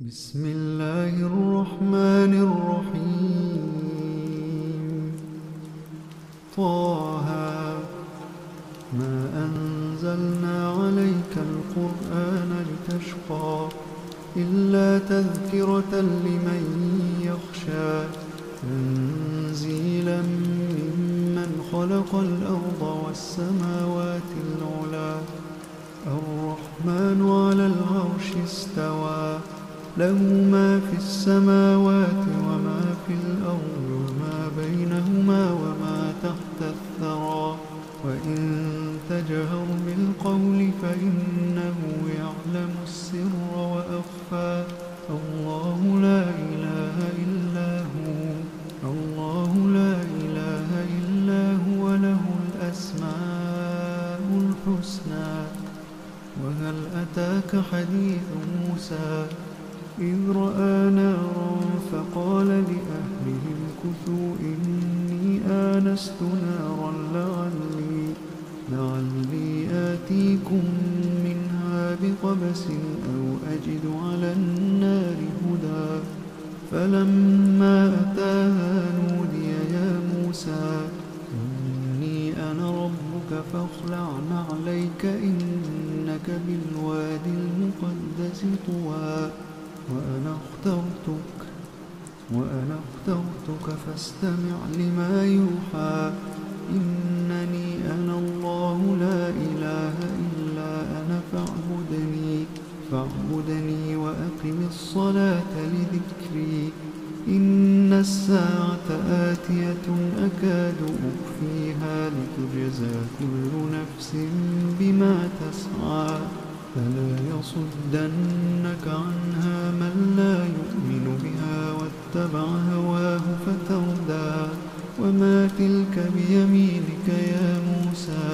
بسم الله الرحمن الرحيم. طه ما أنزلنا عليك القرآن لتشقى إلا تذكرة لمن يخشى تنزيلا ممن خلق الأرض والسماوات العلى الرحمن على العرش استوى له ما في السماوات وما في الأرض وما بينهما وما تحت الثرى وإن تجهر بالقول فإنه يعلم السر وأخفى الله لا إله إلا هو له الأسماء الحسنى. وهل أتاك حديث موسى إذ رأى نارا فقال لأهلهم كثوا إني آنست نارا لعلي آتيكم منها بقبس أو أجد على النار هدى. فلما أتاها نودي يا موسى إني أنا ربك فاخلع نعليك إنك بالوادي المقدس طوى وأنا اخترتك فاستمع لما يوحى إنني أنا الله لا إله إلا أنا فاعبدني وأقم الصلاة لذكري إن الساعة آتية أكاد أخفيها لتجزى كل نفس بما تسعى فلا يصدنك عنها من لا يؤمن بها واتبع هواه فتردى. وما تلك بيمينك يا موسى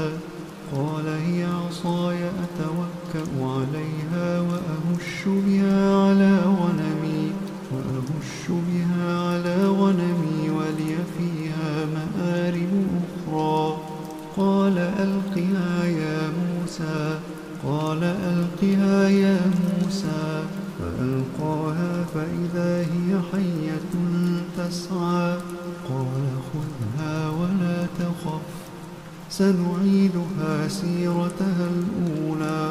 قال هي عصاي أتوكأ عليها وأهش بها على غنمي ولي فيها مآرب أخرى. قال ألقها يا موسى فألقاها فإذا هي حية تسعى. قال خذها ولا تخف سنعيدها سيرتها الأولى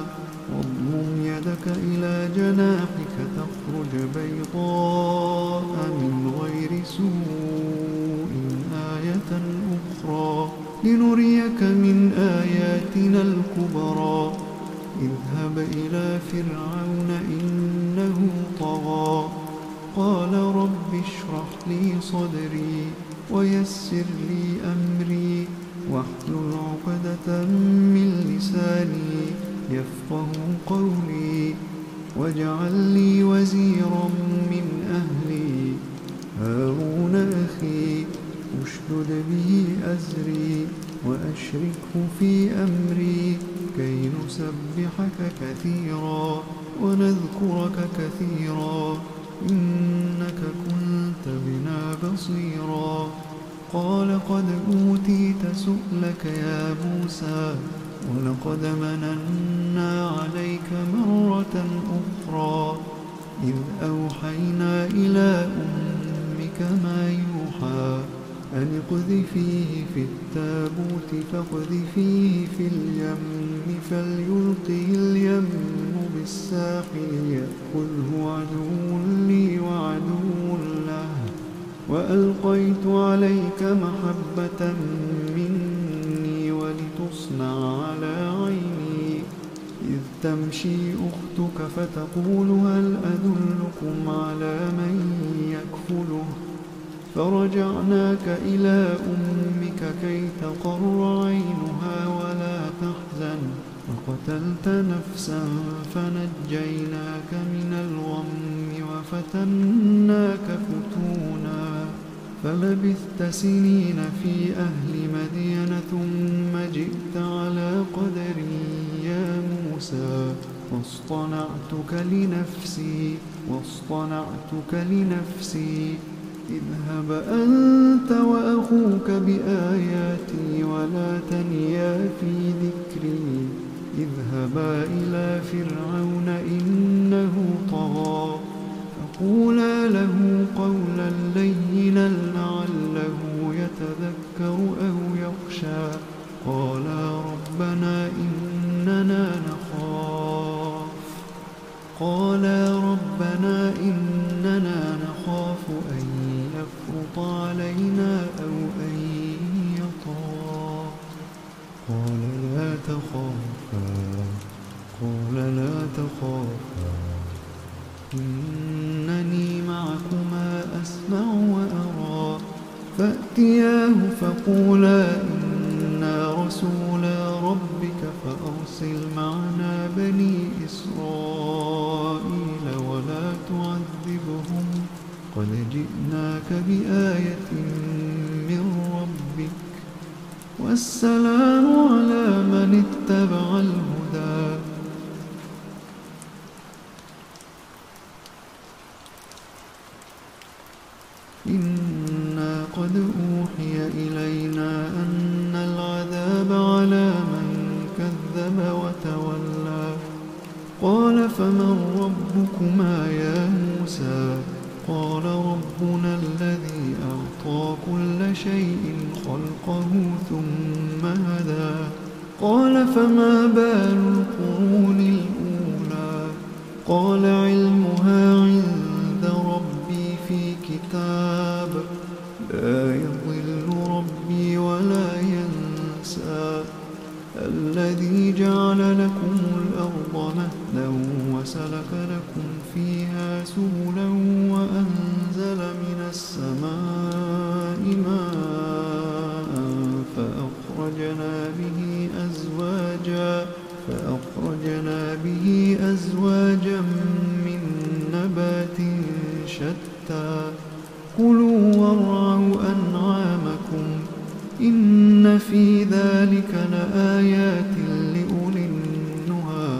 واضمم يدك إلى جناحك تخرج بيضاء من غير سوء آية أخرى لنريك من آياتنا الكبرى. اذهب إلى فرعون إنه طغى قال رب اشرح لي صدري ويسر لي أمري واحلل عقدة من لساني يفقه قولي واجعل لي وزيرا من أهلي هارون أخي اشدد به أزري وأشركه في أمري كي نسبحك كثيرا ونذكرك كثيرا إنك كنت بنا بصيرا. قال قد أوتيت سؤلك يا موسى ولقد مننا عليك مرة أخرى إذ أوحينا إلى أمك ما يوحى أن اقذفيه في التابوت فاقذفيه في اليم فليلقه اليم بالساحل يأخذه عدو لي وعدو له وألقيت عليك محبة مني ولتصنع على عيني إذ تمشي أختك فتقول هل أدلكم على من يكفله فرجعناك إلى أمك كي تقر عينها ولا تحزن وقتلت نفسا فنجيناك من الغم وفتناك فتونا فلبثت سنين في أهل مدين ثم جئت على قدري يا موسى واصطنعتك لنفسي اذهب أنت وأخوك بآياتي ولا تنيا في ذكري اذهبا إلى فرعون إنه طغى فقولا له قولا لينا لعله يتذكر أو يخشى. قالا ربنا إننا نخاف أن يفرط علينا أو أن يطغى. قال لا تخافا إنني معكما أسمع وأرى. فأتياه فقولا إنا رسولا ربك فأرسل معنا بني إسرائيل ولا تعذبهم قد جئناك بآية من ربك والسلام على من اتبع الهدى. إنا قد أوحي إلينا أن العذاب على من كذب وتولى. قال فمن ربكما يا موسى؟ قال ربنا الذي أعطى كل شيء خلقه ثم هدى. قال فما بال القرون الأولى؟ قال علمها عند ربي في كتاب لا يضل ربي ولا ينسى. الذي جعل لكم الأرض مهدا وسلك لكم فيها سبلا وأنزل من السماء ماء فأخرجنا به أزواجا من نبات شتى. كلوا وارعوا أنعامكم إن في ذلك لآيات لأولي النهى.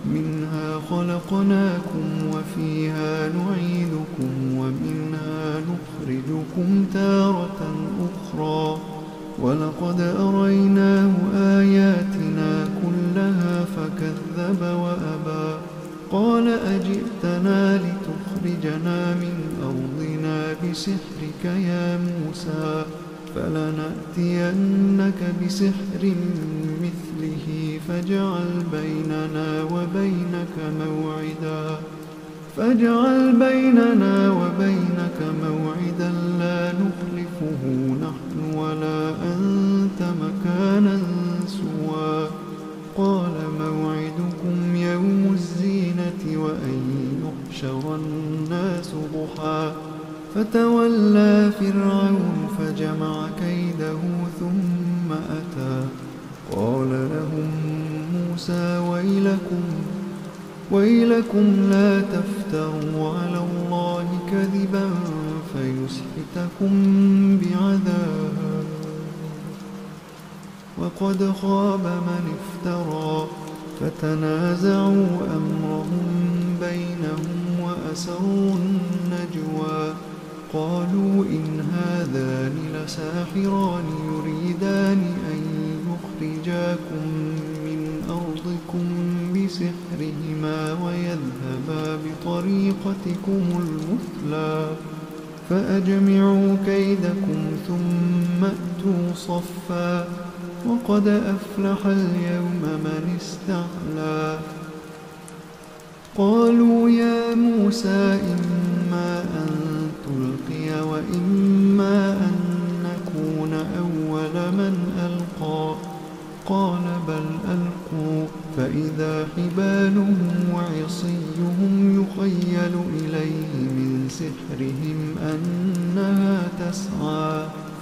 منها خلقناكم وفيها نعيدكم ومنها نخرجكم تارة أخرى. ولقد أريناه آياتنا كلها فكذب وأبى. قال أجئتنا لتخرجنا من أرضنا بسحرك يا موسى؟ فلنأتينك بسحر مثله فاجعل بيننا وبينك موعدا لا نخلفه نحن ولا أنت مكانا سوى. قال موعدكم يوم الزينة وأن يحشر الناس ضحى. فتولى فرعون فجمع كيده ثم أتى. قال لهم موسى ويلكم لا تفتروا على الله كذبا فيسحتكم بعذاب. وقد خاب من افترى. فتنازعوا أمرهم بينهم وأسروا النجوى. قالوا إن هذان لساحران يريدان أن يخرجاكم من أرضكم بسحرهما ويذهبا بطريقتكم المثلى. فأجمعوا كيدكم ثم أتوا صفا. وقد أفلح اليوم من استعلى. قالوا يا موسى إما أن تلقي وإما أن نكون أول من ألقى. قال بل ألقوا فإذا حبالهم وعصيهم يخيل إليه من سحرهم أنها تسعى.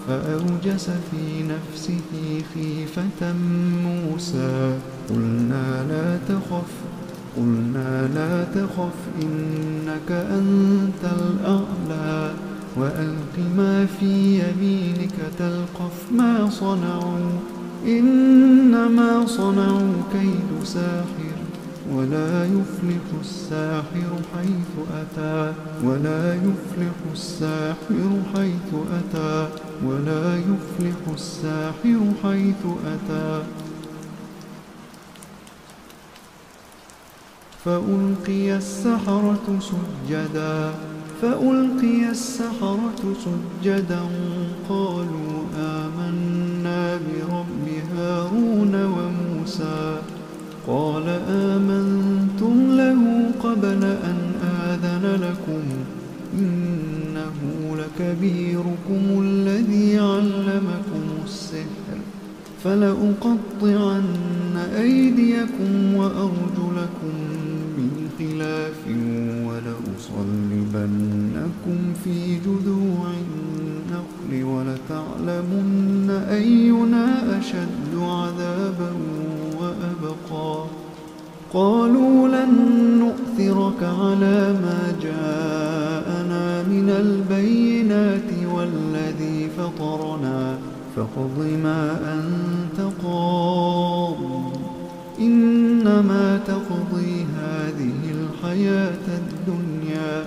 فأوجس في نفسه خيفة موسى. قلنا لا تخف إنك أنت الأعلى. وألق ما في يمينك تلقف ما صنعوا إنما صنعوا كيد ساحر ولا يفلح الساحر حيث أتى. فألقي السحرة سجدا فألقي السحرة سجدا قالوا آمنا برب هارون وموسى قال آمنتم له قبل أن آذن لكم إنه لكبيركم الذي علمكم السحر فلأقطعن أيديكم وأرجلكم من خلاف ولأصلبنكم في جذوع النخل ولتعلمن أينا أشد عذابا وأبقى قالوا لن نؤثرك على ما جاءنا من البينات والذي فطرنا فاقض ما أنت قاض إنما تقضي هذه الحياة الدنيا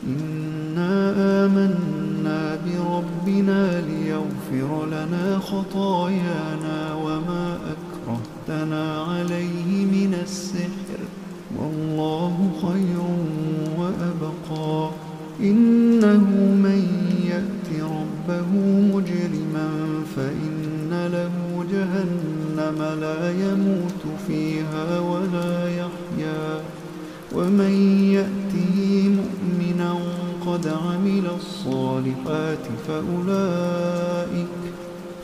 إنا آمنا بربنا ليغفر لنا خطايانا وما أكرهتنا عليه من السحر والله خير وأبقى إنه من يأت ربه مجرما فإن له جهنم لا يموت فيها ولا يحيا ومن يأته مؤمنا قد عمل الصالحات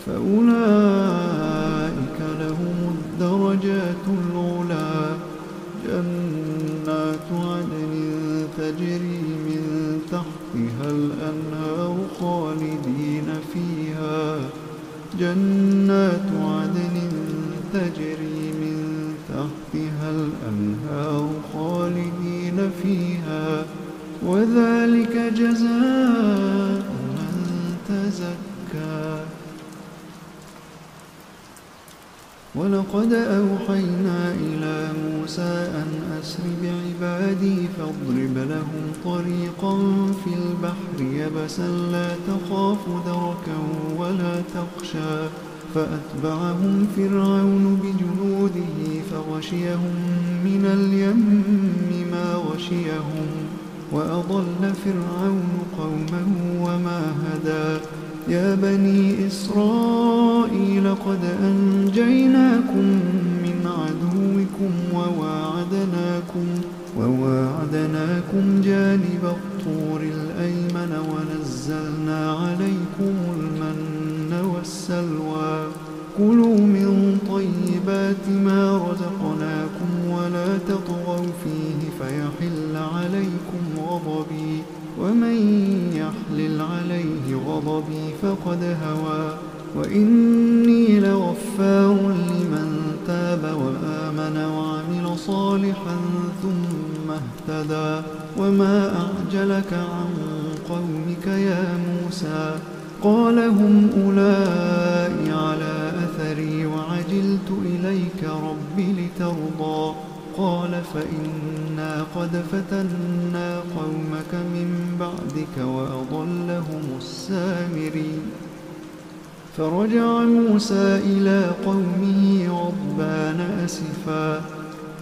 فأولئك لهم الدرجات العلى جنات عدن تجري من تحتها الأنهار خالدين فيها جنات عدن تجري من تحتها الأنهار خالدين فيها وذلك جزاء من تزكى ولقد أوحينا إلى موسى أن أسر بعبادي فاضرب لهم طريقا في البحر يبسا لا تخاف دركا ولا تخشى فأتبعهم فرعون بجنوده فغشيهم من اليم ما غشيهم وأضل فرعون قومه وما هدى يا بني إسرائيل قد أنجيناكم من عدوكم وواعدناكم جانب الطور الأيمن ونزلنا عليكم المن والسلوى كلوا من طيبات ما رزقناكم ولا تطغوا فيه فيحل عليكم غضبي ومن يحلل عليه غضبي فقد هوى وإني لغفار لمن تاب وآمن وعمل صالحا ثم اهتدى وما أعجلك عن قومك يا موسى قال هم أولئك على أثري وعجلت إليك رب لترضى قال فإنا قد فتنا قومك من بعدك وأضلهم السامري فرجع موسى إلى قومه غضبان أسفا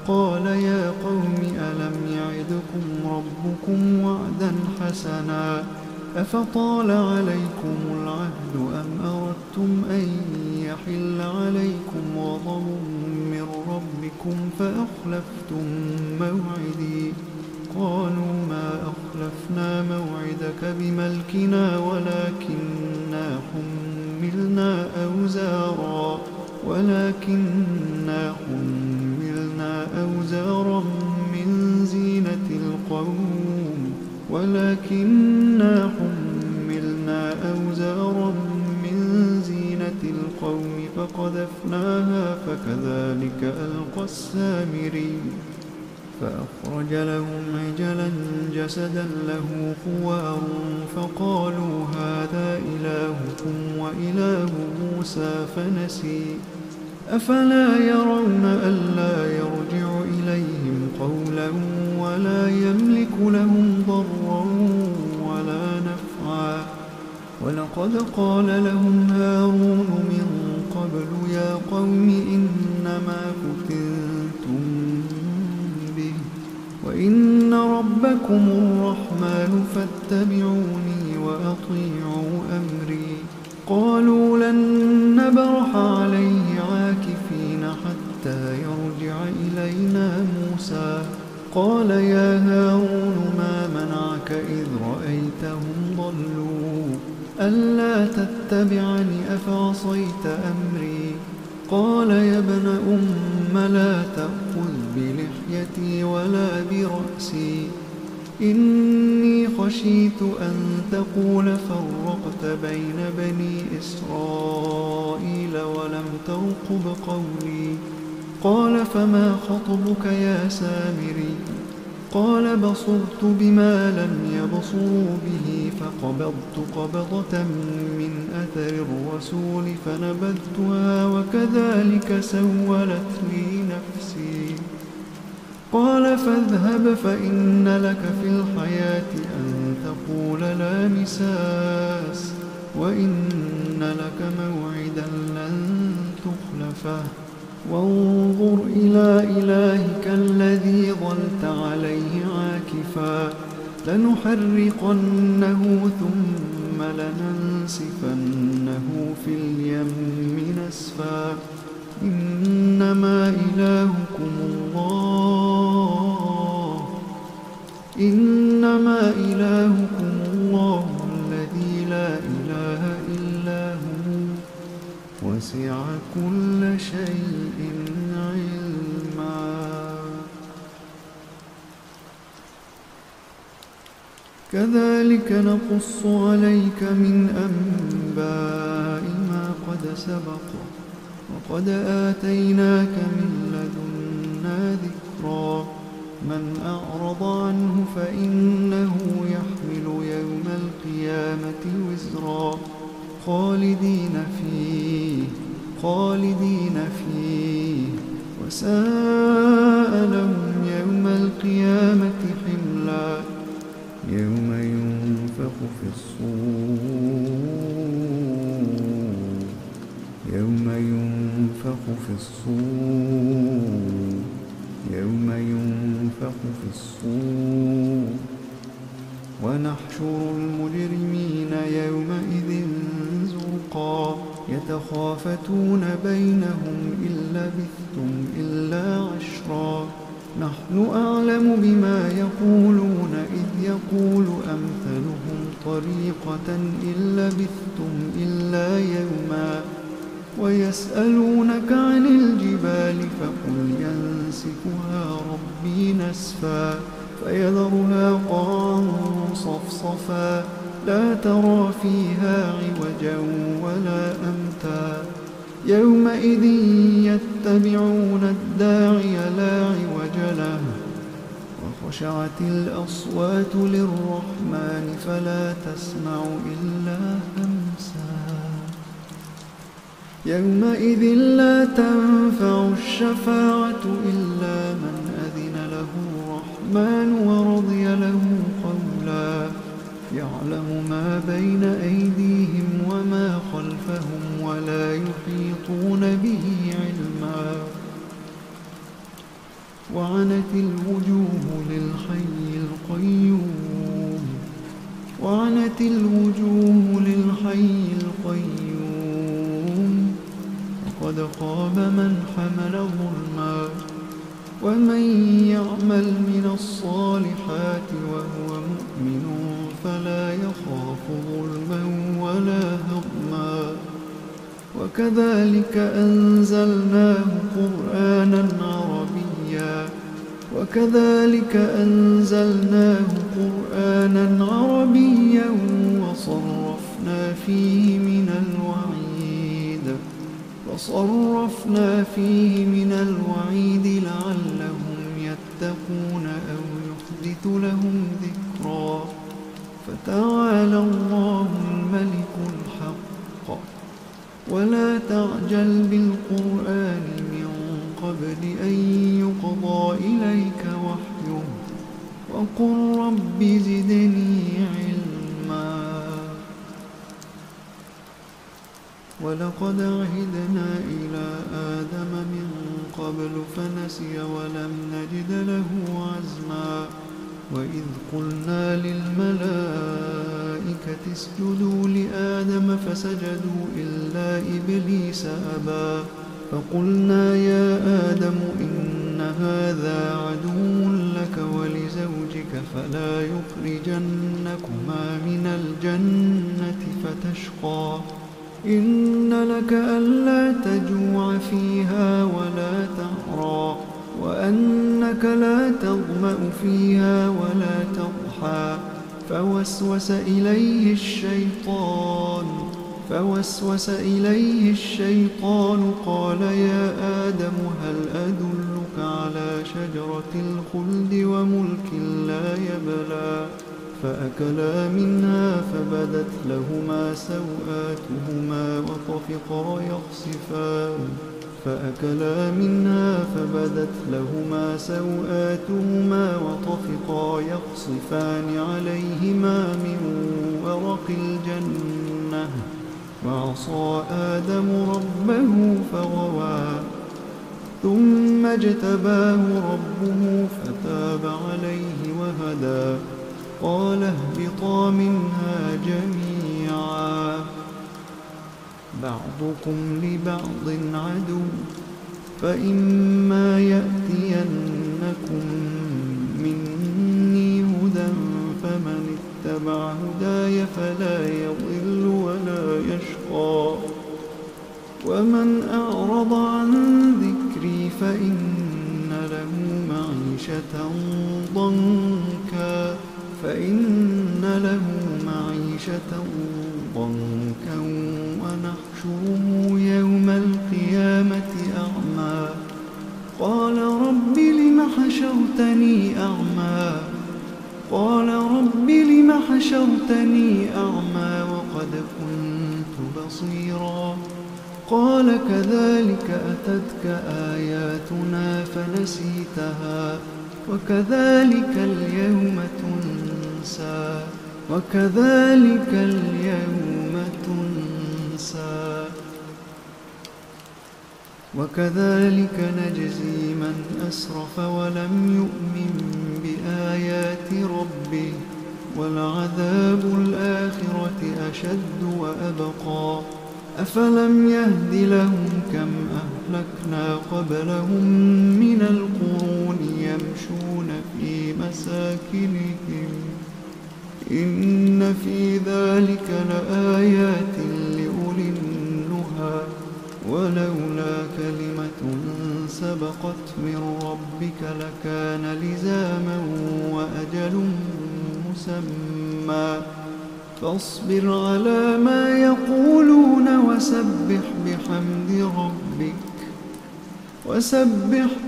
قال يا قوم ألم يعدكم ربكم وعدا حسنا أفطال عليكم العهد أم أردتم أن يحل عليكم غضب من ربكم فأخلفتم موعدي قالوا ما أخلفنا موعدك بملكنا ولكننا حملنا أوزارا من زينة القوم فقذفناها فكذلك ألقى السامري فأخرج لهم عجلا جسدا له خوار فقالوا هذا إلهكم وإله موسى فنسي أفلا يرون ألا يرجع إليهم قولا ولا يملك لهم ضرا ولا نفعا ولقد قال لهم هارون من قبل يا قوم إنما فتنتم به وإن ربكم الرحمن فاتبعوني وأطيعوا أمري. قالوا لن نبرح عليه عاكفين حتى يرجع إلينا موسى. قال يا هارون ما منعك إذ رأيتهم ضلوا ألا تتبعني أفعصيت أمري. قال يا ابن أم لا تأخذ بلحيتي ولا برأسي إني خشيت أن تقول فرقت بين بني إسرائيل ولم ترقب قولي. قال فما خطبك يا سامري؟ قال بصرت بما لم يبصروا به فقبضت قبضة من أثر الرسول فنبذتها وكذلك سولت لي نفسي. قال فاذهب فإن لك في الحياة أن تقول لا مساس وإن لك موعدا لن تخلفه وانظر إلى إلهك الذي ظلت عليه عاكفا لنحرقنه ثم لننسفنه في اليم نسفا إنما إلهكم الله الذي لا إله إلا هو وسع كل شيء علما. كذلك نقص عليك من أنباء ما قد سبق وقد آتيناك من لدنا ذكرا. من أعرض عنه فإنه يحمل يوم القيامة وزرا خالدين فيه وساء لهم يوم القيامة حملا. يوم ينفخ في الصور ونحشر المجرمين يومئذ زرقا. يتخافتون بينهم إن لبثتم إلا عشرا. نحن أعلم بما يقولون إذ يقول أمثلهم طريقة إن لبثتم إلا يوما. ويسألونك عن الجبال فقل ينسفها ربي نسفا فيذرها قاعا صفصفا لا ترى فيها عوجا ولا أمتا. يومئذ يتبعون الداعي لا عوج له وخشعت الأصوات للرحمن فلا تسمع إلا همسا. يومئذ لا تنفع الشفاعة إلا من أذن له الرحمن ورضي له قولا. يعلم ما بين أيديهم وما خلفهم ولا يحيطون به علما. وعنت الوجوه للحي القيوم وقد خاب من حمل ظلما. ومن يعمل من الصالحات وهو مؤمن فلا يخاف ظلما ولا هضما. وكذلك أنزلناه قرآنا عربيا وصرفنا فيه من الوعيد لعلهم يتقون أو يحدث لهم ذكرا. فتعالى الله الملك الحق ولا تعجل بالقرآن من قبل أن يقضى إليك وحيه وقل رب زدني علما. ولقد عهدنا إلى آدم من قبل فنسي ولم نجد له عزما. وإذ قلنا للملائكة اسجدوا لآدم فسجدوا إلا إبليس أبى. فقلنا يا آدم إن هذا عدو لك ولزوجك فلا يخرجنكما من الجنة فتشقى. إن لك ألا تجوع فيها ولا تعرى وأنك لا تظمأ فيها ولا تضحى. فوسوس إليه الشيطان قال يا آدم هل أدلك على شجرة الخلد وملك لا يبلى. فأكلا منها فبدت لهما سوآتهما وطفقا يخصفان عليهما من ورق الجنة. وعصى آدم ربه فغوى ثم اجتباه ربه فتاب عليه وهدى. قال اهبطا منها جميعا بعضكم لبعض عدو فإما يأتينكم مني هدى فمن اتبع هداي فلا يضل ولا يشقى. ومن أعرض عن ذكري فإن له معيشة ضنكا ونحشره يوم القيامة أعمى. قال رب لم حشرتني أعمى وقد كنت بصيرا. قال كذلك أتتك آياتنا فنسيتها وكذلك اليوم تنسى. وكذلك نجزي من أسرف ولم يؤمن بآيات ربه ولعذاب الآخرة أشد وأبقى. أفلم يهد لهم كم أهلكنا قبلهم من القرون يمشون في مساكنهم إن في ذلك لآيات لأولي النهى. ولولا كلمة سبقت من ربك لكان لزاما وأجل مسمى. فاصبر على ما يقولون وسبح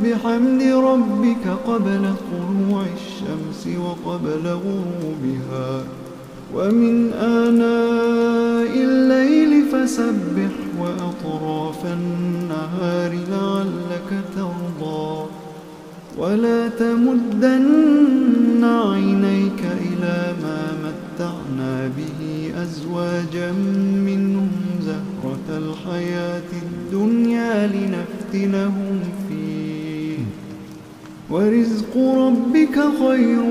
بحمد ربك قبل طلوع الشمس وقبل غروبها ومن آناء الليل فسبح وأطراف النهار لعلك ترضى. ولا تمدن عينيك إلى ما متعنا به أزواجا منهم زهرة الحياة الدنيا لنفتنهم فيه ورزق ربك خير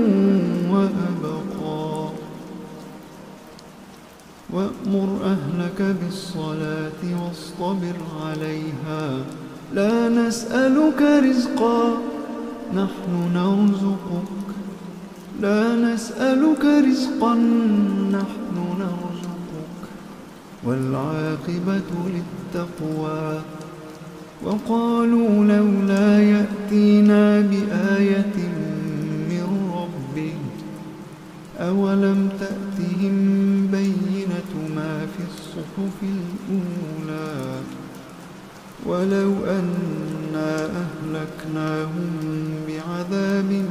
وأبقى. وأمر أهلك بالصلاة واصطبر عليها لا نسألك رزقا نحن نرزقك والعاقبة للتقوى. وقالوا لولا يأتينا بآية من ربه أولم تأتهم بينة ما في الصحف الأولى. ولو أنا أهلكناهم بعذاب من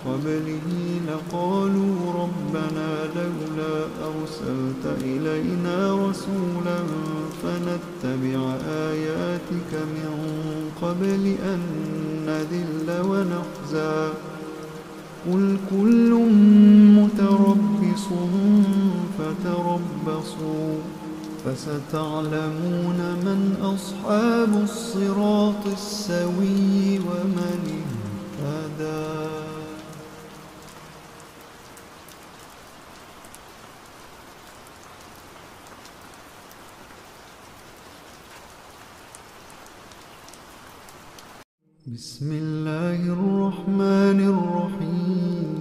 قبله لقالوا ربنا لولا أرسلت إلينا رسولا فنتبع آياتك من قبل أن نذل ونخزى. قل كل متربص فستعلمون من أصحاب الصراط السوي ومن اهتدى. بسم الله الرحمن الرحيم.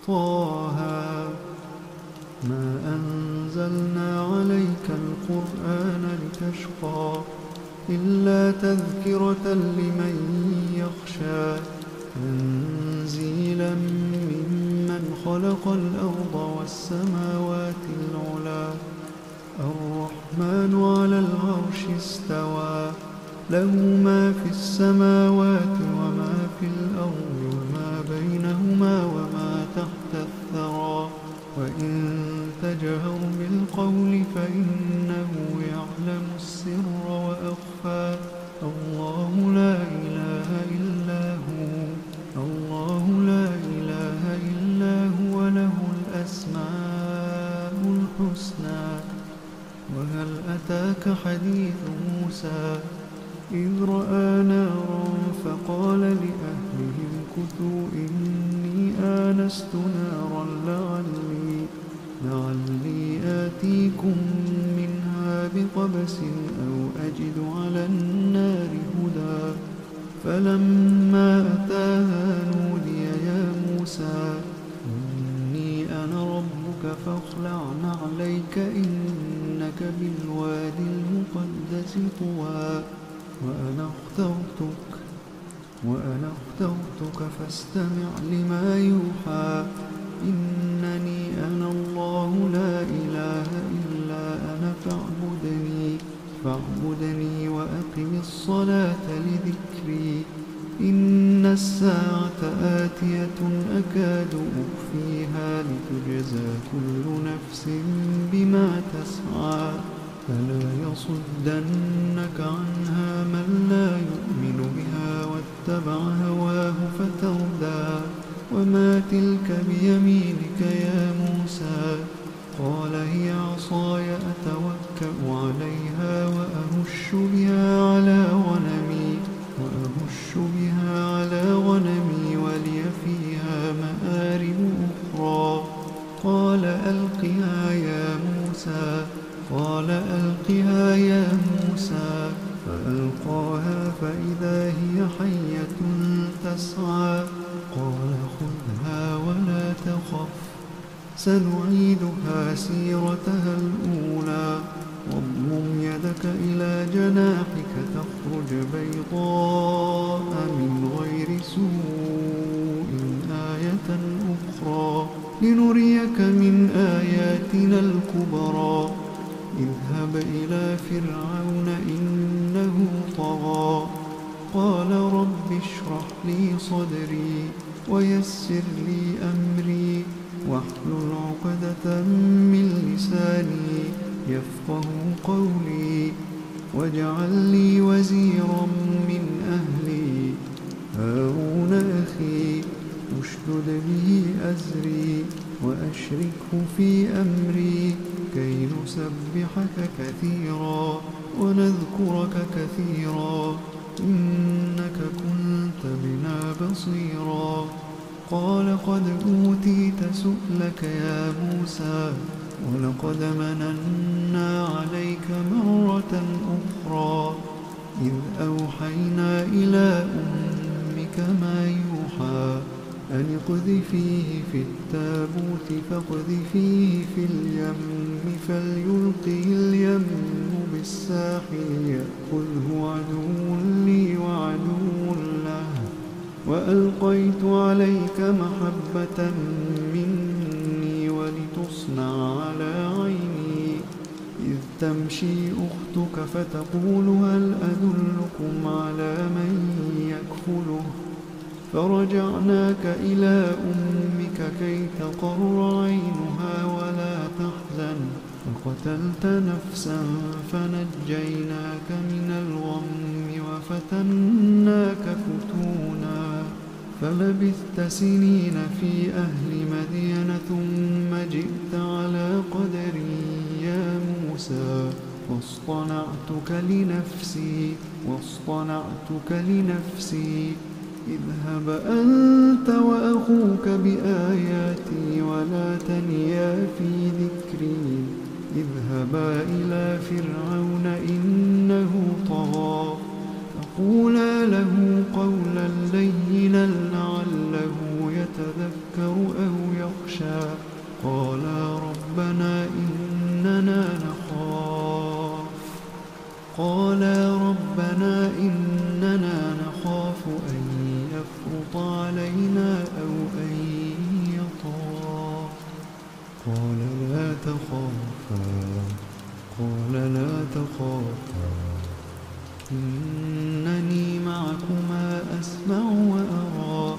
طه ما أنزلنا عليك القرآن لتشقى إلا تذكرة لمن يخشى تنزيلا ممن خلق الأرض والسماوات العلى الرحمن على العرش استوى له ما في السماوات وما في الأرض وما بينهما وما تحت الثرى وإن تجهر بالقول فإنه يعلم السر وأخفى الله لا إله إلا هو الله لا إله إلا هو له الأسماء الحسنى. وهل أتاك حديث موسى إذ رأى نارا فقال لأهلهم كثوا إني آنست نارا لعلي آتيكم منها بقبس أو أجد على النار هدى. فلما أتاها نودي يا موسى إني أنا ربك فاخلع نعليك إنك بالوادي المقدس طوى وأنا اخترتك فاستمع لما يوحى إنني أنا الله لا إله إلا أنا فاعبدني وأقم الصلاة لذكري إن الساعة آتية أكاد أخفيها لتجزى كل نفس بما تسعى فلا يصدنك عنها من لا يؤمن بها واتبع هواه فتردى. وما تلك بيمينك يا موسى قال هي عصاي أتوكأ عليها وأهش بها على غنمي ولي فيها مآرب أخرى. قال ألقها يا موسى فألقاها فإذا هي حية تسعى. قال خذها ولا تخف سنعيدها سيرتها الأولى واضمم يدك إلى جناحك تخرج بيضاء من غير سوء آية أخرى لنريك من آياتنا الكبرى. اذهب إلى فرعون إنه طغى قال رب اشرح لي صدري ويسر لي أمري واحلل عقدة من لساني يفقه قولي واجعل لي وزيرا من أهلي هارون أخي اشدد به أزري وأشركه في أمري كي نسبحك كثيرا ونذكرك كثيرا إنك كنت بنا بصيرا. قال قد أوتيت سؤلك يا موسى ولقد مننا عليك مرة أخرى إذ أوحينا إلى أمك ما يوحى أن اقذفيه في التابوت فاقذفيه في اليم فليلقه اليم بالساحل يأخذه عدو لي وعدو له وألقيت عليك محبة مني ولتصنع على عيني إذ تمشي أختك فتقول هل أدلكم على من يكفله فرجعناك إلى أمك كي تقر عينها ولا تحزن وقتلت نفسا فنجيناك من الغم وفتناك فتونا فلبثت سنين في أهل مدين ثم جئت على قدري يا موسى واصطنعتك لنفسي اذهب أنت وأخوك بآياتي ولا تنيا في ذكري اذهبا إلى فرعون إنه طغى فقولا له قولا لينا لعله يتذكر أو يخشى قالا ربنا إننا نخاف أن يفرط علينا أو أن يطغى قال لا تخافا إنني معكما أسمع وأرى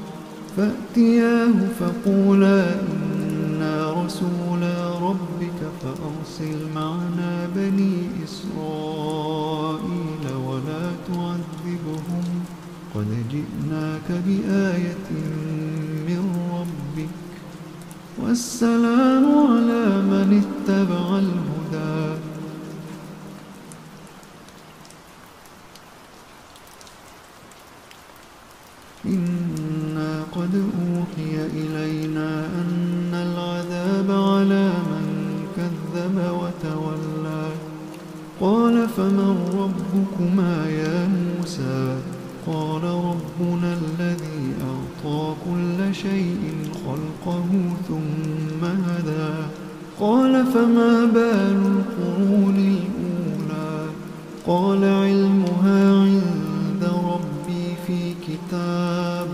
فأتياه فقولا إنا رسولا ربك فأرسل معنا بني إسرائيل ولا تعذبهم قد جئناك بآية من ربك والسلام على من اتبع الهدى إنا قد أوحي إلينا أن العذاب على من كذب وتولى قال فمن ربكما يا موسى قال ربنا الذي أعطى كل شيء خلقه ثم هدى قال فما بال القرون الأولى قال علمها عند ربي في كتاب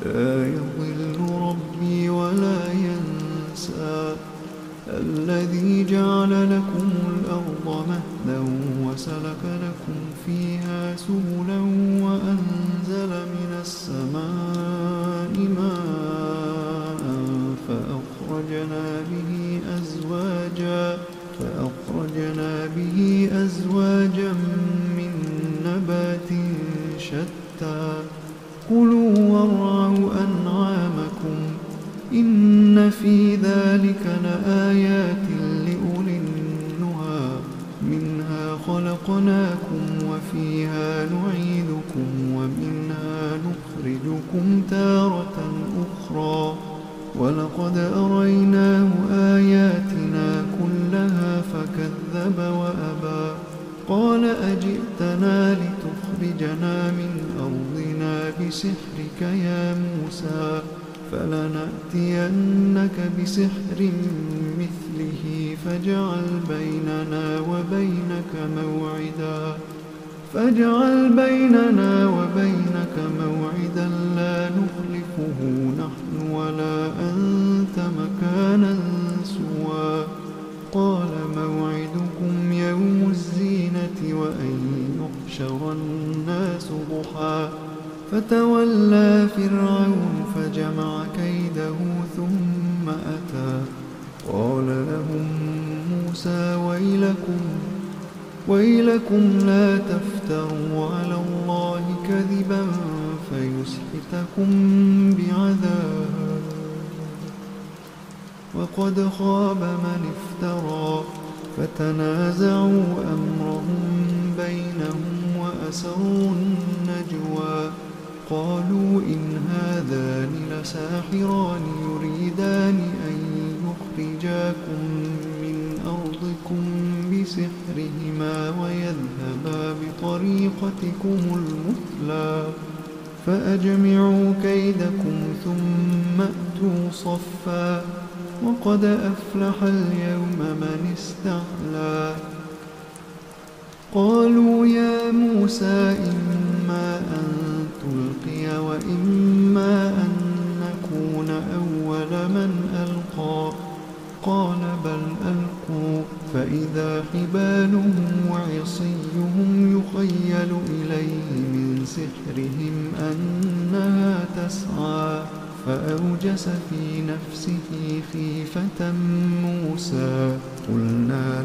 لا يضل ربي ولا ينسى الذي جعل لكم الأرض مهدا وسلك لكم فيها سبلا وأنزل من السماء ماء فأخرجنا به أزواجا من نبات شتى كلوا وارعوا أنعامكم إن في ذلك لآيات لأولي النهى منها خلقناكم وفيها نعيدكم ومنها نخرجكم تارة أخرى ولقد أريناه آياتنا كلها فكذب وأبى قال أجئتنا لتخرجنا من أرضنا بسحرك يا موسى فلنأتينك بسحر مثله فاجعل بيننا وبينك موعدا لا نخلفه نحن ولا أنت مكانا سوى قال موعدكم يوم الزينة وأن يحشر الناس ضحى فتولى فرعون فجمع كيده ثم أتى قال لهم موسى ويلكم لا تفتروا على الله كذبا فيسحتكم بعذاب وقد خاب من افترى فتنازعوا أمرهم بينهم وأسروا النجوى قالوا إن هذان لساحران يريدان أن يخرجاكم من أرضكم بسحرهما ويذهبا بطريقتكم المثلى فأجمعوا كيدكم ثم أتوا صفا وقد أفلح اليوم من استعلى قالوا يا موسى إما أن تلقي وإما أن نكون أول من ألقى قال بل ألقوا فإذا حبالهم وعصيهم يخيل إليه من سحرهم أنها تسعى فأوجس في نفسه خيفة موسى قلنا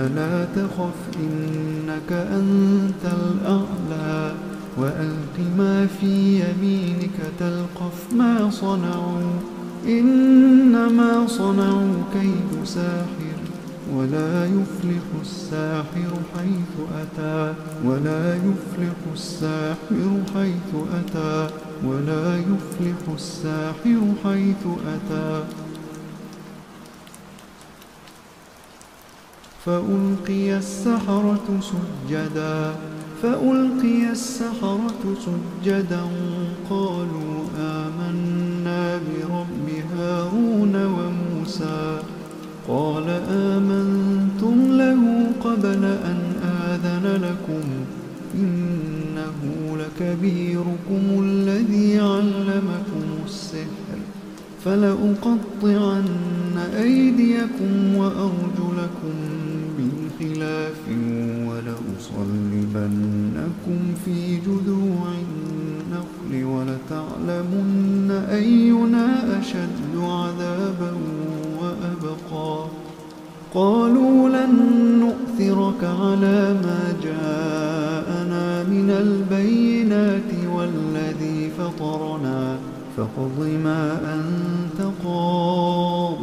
لا تخف إنك أنت الأعلى وألق ما في يمينك تلقف ما صنعوا إنما صنعوا كيد ساحر ولا يفلح الساحر حيث أتى ولا يفلح الساحر حيث أتى ولا يفلح الساحر حيث أتى. فألقي السحرة سجدا قالوا آمنا برب هارون وموسى قال آمنتم له قبل أن آذن لكم إنه لكبيركم الذي علمكم السحر فلأقطعن أيديكم وأرجلكم من خلاف ولأصلبنكم في جذوع النخل ولتعلمن أينا أشد عذابا وأبقى. قالوا لن نؤثرك على ما جاءنا من البينات والذي فطرنا فاقض ما أنت قاض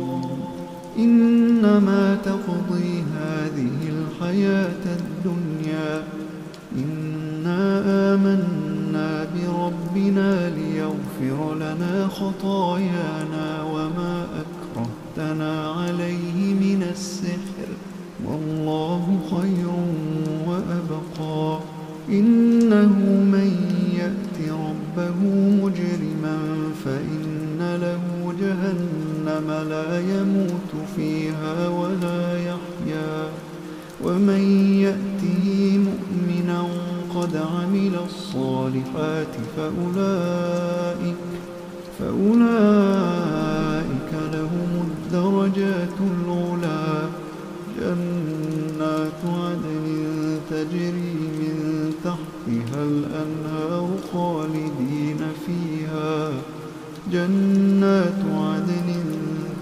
إنما تقضي هذه الحياة الدنيا إنا آمنا بربنا ليغفر لنا خطايانا وما أكرهتنا عليه من السحر والله خير وأبقى. إنه من يأت ربه مجرما فإن له جهنم لا يموت فيها ولا يحيا ومن يأته مؤمنا قد عمل الصالحات فأولئك لهم الدرجات العلى جنات عدن تجري من تحتها الأنهار خالدين فيها جنات عدن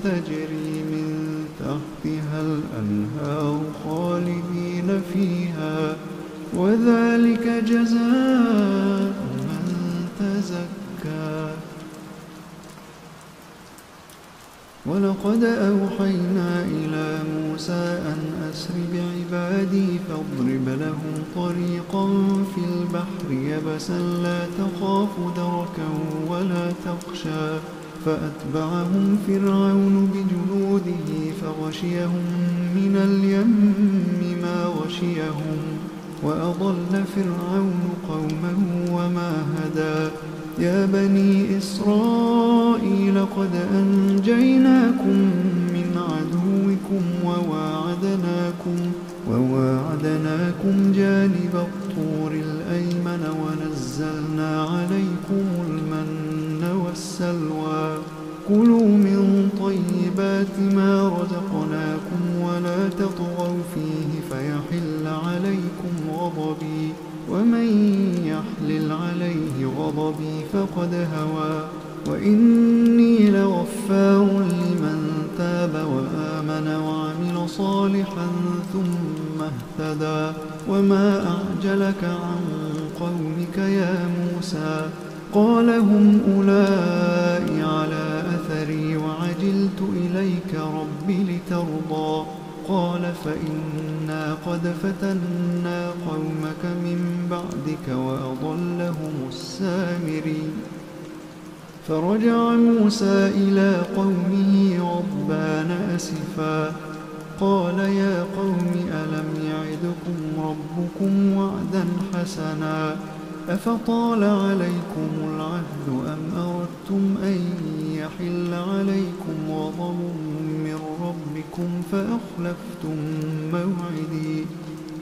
تجري من تحتها الأنهار خالدين فيها وذلك جزاء من تزكى. ولقد أوحينا إلى موسى أن أسر بعبادي فاضرب لهم طريقا في البحر يبسا لا تخاف دركا ولا تخشى فأتبعهم فرعون بجنوده فغشيهم من اليم ما غشيهم وأضل فرعون قومه وما هدى. يا بني إسرائيل قد أنجيناكم من عدوكم وواعدناكم جانب الطور الأيمن ونزلنا عليكم المن والسلوى كلوا من طيبات ما رزقناكم ولا تطغوا فيه فيحل عليكم غضبي ومن يحلل عليه غضبي فقد هوى وإني لغفار لمن تاب وآمن وعمل صالحا ثم اهتدى. وما أعجلك عن قومك يا موسى قال هم أولئك على أثري وعجلت إليك رب لترضى قال فإنا قد فتنا قومك من بعدك وأضلهم السامري. فرجع موسى إلى قومه غضبان أسفا قال يا قوم ألم يعدكم ربكم وعدا حسنا أفطال عليكم العهد أم أردتم أن يحل عليكم غضب من ربكم فأخلفتم موعدي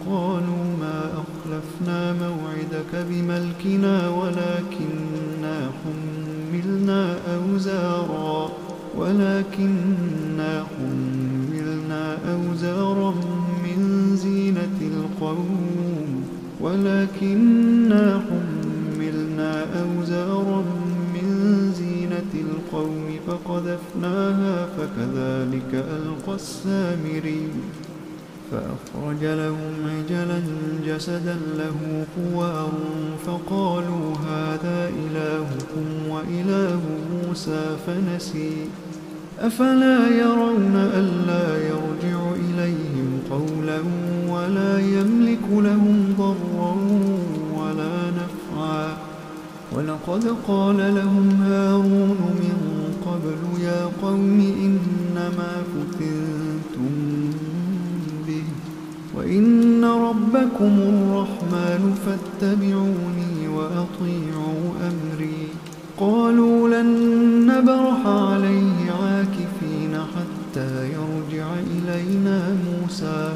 قالوا ما أخلفنا موعدك بملكنا ولكننا حملنا أوزارا من زينة القوم فقذفناها فكذلك ألقى السامري. فأخرج لهم عجلا جسدا له خوار فقالوا هذا إلهكم وإله موسى فنسي أفلا يرون ألا يرجع إليهم قولا ولا يملك لهم ضرا ولا نفعا ولقد قال لهم هارون من قبل يا قوم إنما فتنتم به وإن ربكم الرحمن فاتبعوني وأطيعوا أمري قالوا لن نبرح عليه عاكفين حتى يرجع إلينا موسى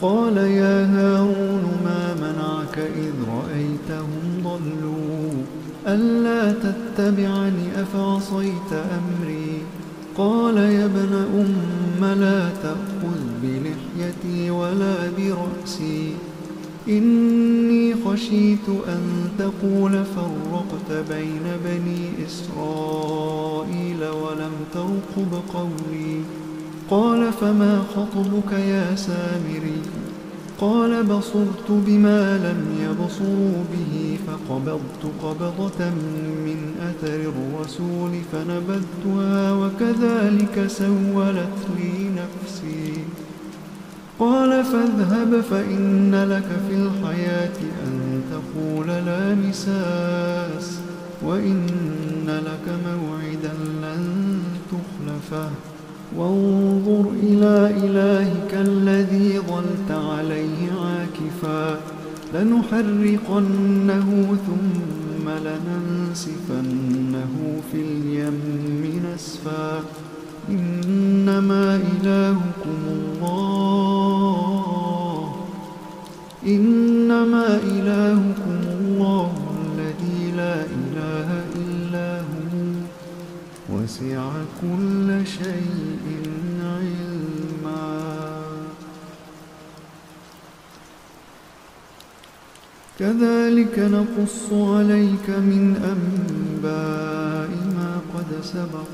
قال يا هارون ما منعك إذ رأيتهم ضلوا ألا تتبعني أفعصيت أمري قال يا ابن أم لا تأخذ بلحيتي ولا برأسي إني خشيت أن تقول فرقت بين بني إسرائيل ولم ترقب قولي قال فما خطبك يا سامري قال بصرت بما لم يبصروا به فقبضت قبضة من أثر الرسول فنبذتها وكذلك سولت لي نفسي قال فاذهب فإن لك في الحياة أن تقول لا مساس وإن لك موعدا لن تخلفه وانظر إلى إلهك الذي ظلت عليه عاكفا لنحرقنه ثم لننسفنه في اليم نسفا إنما إلهكم الله الذي لا إله إلا هو وسع كل شيء علما كذلك نقص عليك من أنباء ما قد سبق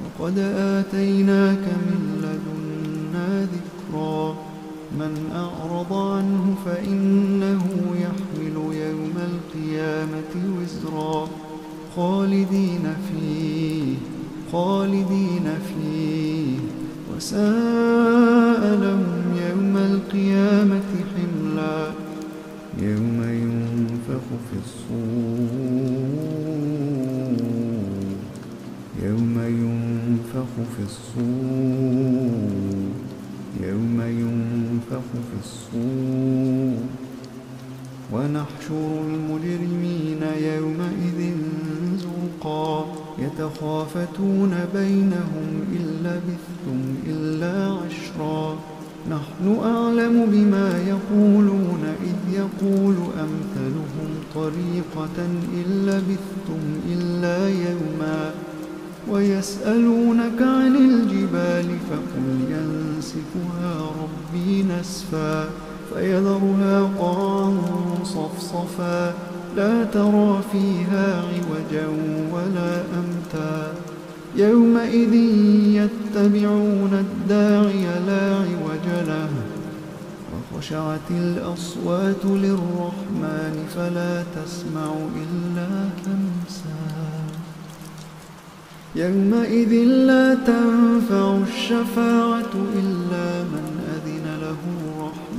وقد آتيناك من لدنا ذكرا من أعرض عنه فإنه يحمل يوم القيامة وزرا خالدين فيه وساء لهم يوم القيامة حملا يوم ينفخ في الصور ونحشر المجرمين يومئذ زرقا يتخافتون بينهم إن لبثتم إلا عشرا نحن أعلم بما يقولون إذ يقول أمثلهم طريقة إن لبثتم إلا يوما ويسألونك عن الجبال فقل ينسفها ربي نسفا فيذرها قاعا صفصفا لا ترى فيها عوجا ولا أمتا يومئذ يتبعون الداعي لا عوج له وخشعت الأصوات للرحمن فلا تسمع إلا همسا يومئذ لا تنفع الشفاعة إلا من أذن له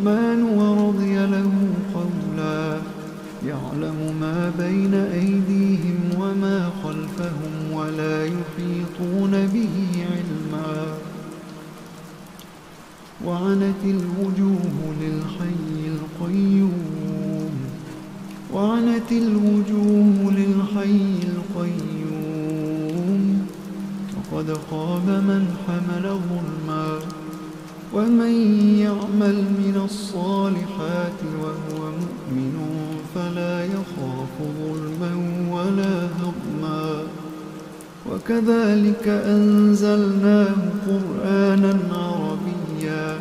الرحمن ورضي له قولا يعلم ما بين أيديهم وما خلفهم ولا يحيطون به علما وعنت الوجوه للحي القيوم وقد خاب من حمل ظلما ومن يعمل من الصالحات وهو مؤمن فلا يخاف ظلما ولا هضما وكذلك أنزلناه قرآنا عربيا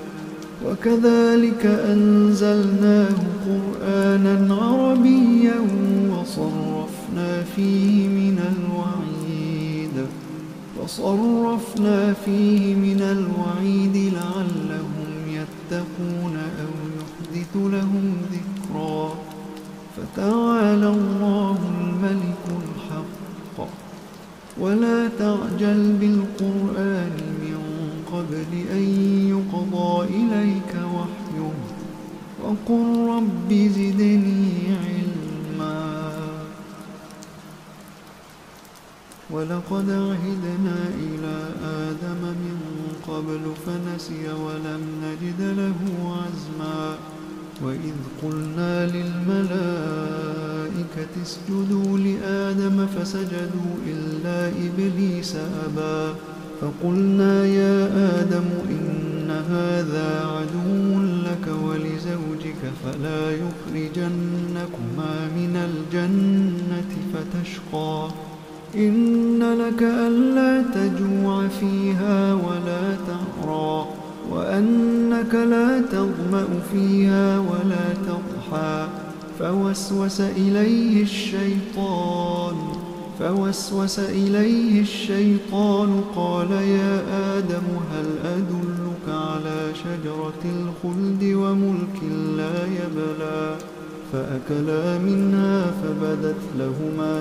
وصرفنا فيه من الوعيد لعلهم يتقون أو يحدث لهم ذكرا. فتعالى الله الملك الحق. ولا تعجل بالقرآن من قبل أن يقضى إليك وحيه وقل رب زدني علما. ولقد عهدنا إلى آدم من قبل فنسي ولم نجد له عزما. وإذ قلنا للملائكة اسجدوا لآدم فسجدوا إلا إبليس أبى. فقلنا يا آدم إن هذا عدو لك ولزوجك فلا يخرجنكما من الجنة فتشقى. إن لك ألا تجوع فيها ولا تعرى وأنك لا تظمأ فيها ولا تضحى. فوسوس إليه الشيطان قال يا آدم هل أدلك على شجرة الخلد وملك لا يبلى. فأكلا منها فبدت لهما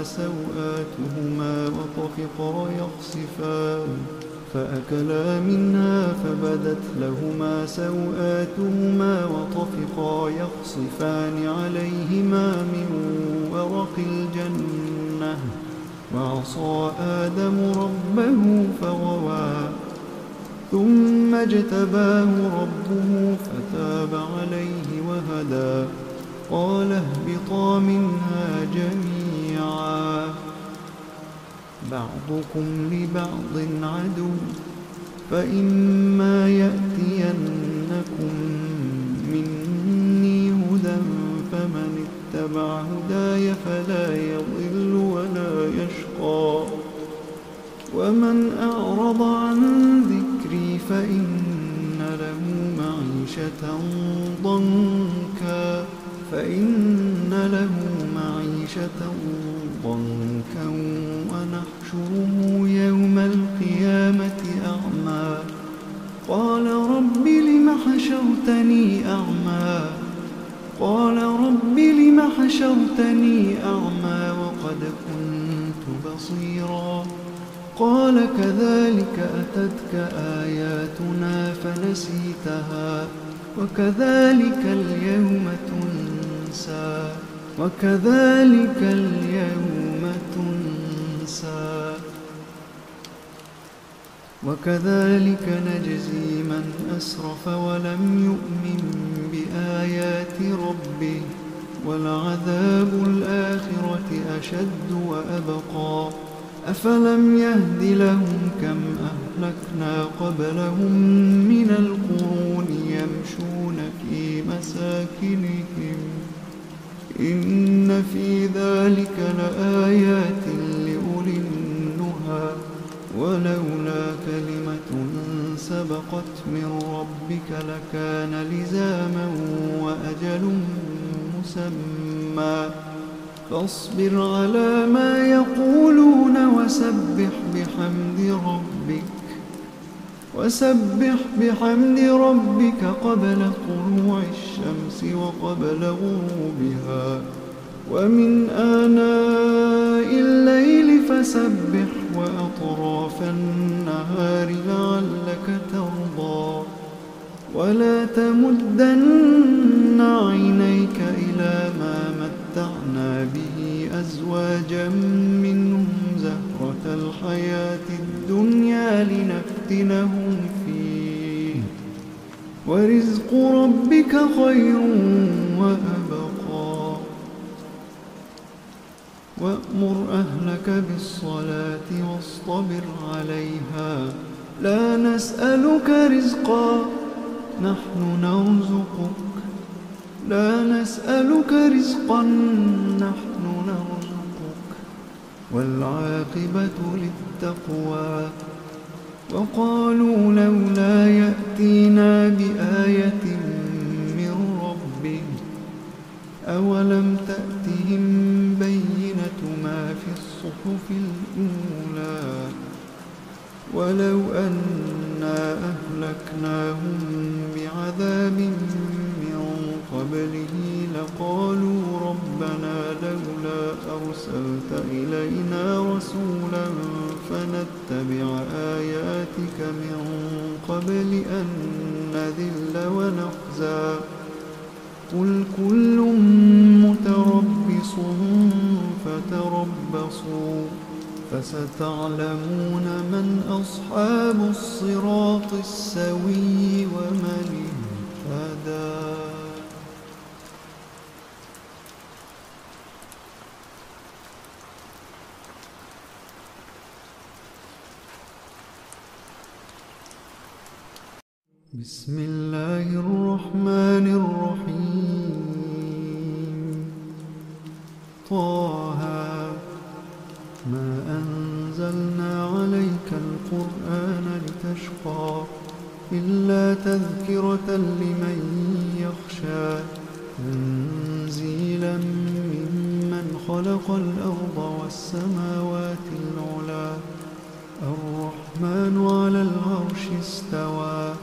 سوآتهما وطفقا يخصفان عليهما من ورق الجنة. وعصى آدم ربه فغوى. ثم اجتباه ربه فتاب عليه وهدى. قال اهبطا منها جميعا بعضكم لبعض عدو. فإما يأتينكم مني هدى فمن اتبع هداي فلا يضل ولا يشقى. ومن أعرض عن ذكري فإن له معيشة ضنكا ونحشره يوم القيامة أعمى. قال رب لم حشرتني أعمى وقد كنت بصيرا. قال كذلك أتتك آياتنا فنسيتها وكذلك اليوم تنسى. وكذلك نجزي من أسرف ولم يؤمن بآيات ربه ولعذاب الآخرة أشد وأبقى. أفلم يهد لهم كم أهلكنا قبلهم من القرون يمشون في مساكنهم إن في ذلك لآيات لأولي النهى. ولولا كلمة سبقت من ربك لكان لزاما وأجل مسمى. فاصبر على ما يقولون وسبح بحمد ربك قبل طلوع الشمس وقبل غروبها ومن آناء الليل فسبح وأطراف النهار لعلك ترضى. ولا تمدن عينيك إلى ما متعنا به أزواجا منهم زهرة الحياة الدنيا لنفتنهم فيه ورزق ربك خير وأبقى. وأمر أهلك بالصلاة واصطبر عليها لا نسألك رزقا نحن نرزقك والعاقبة للتقوى. وقالوا لولا يأتينا بآية من ربه أولم تأتهم بينة ما في الصحف الأولى ولو أن أنا أهلكناهم بعذاب من قبله لقالوا ربنا لولا أرسلت إلينا رسولا فنتبع آياتك من قبل أن نذل ونخزى قل كل متربص فتربصوا فستعلمون من أصحاب الصراط السوي ومن اهتدى. بسم الله الرحمن الرحيم. طه ما أنزلنا عليك القرآن لتشقى إلا تذكرة لمن يخشى تنزيلا ممن خلق الأرض والسماوات العلى الرحمن على العرش استوى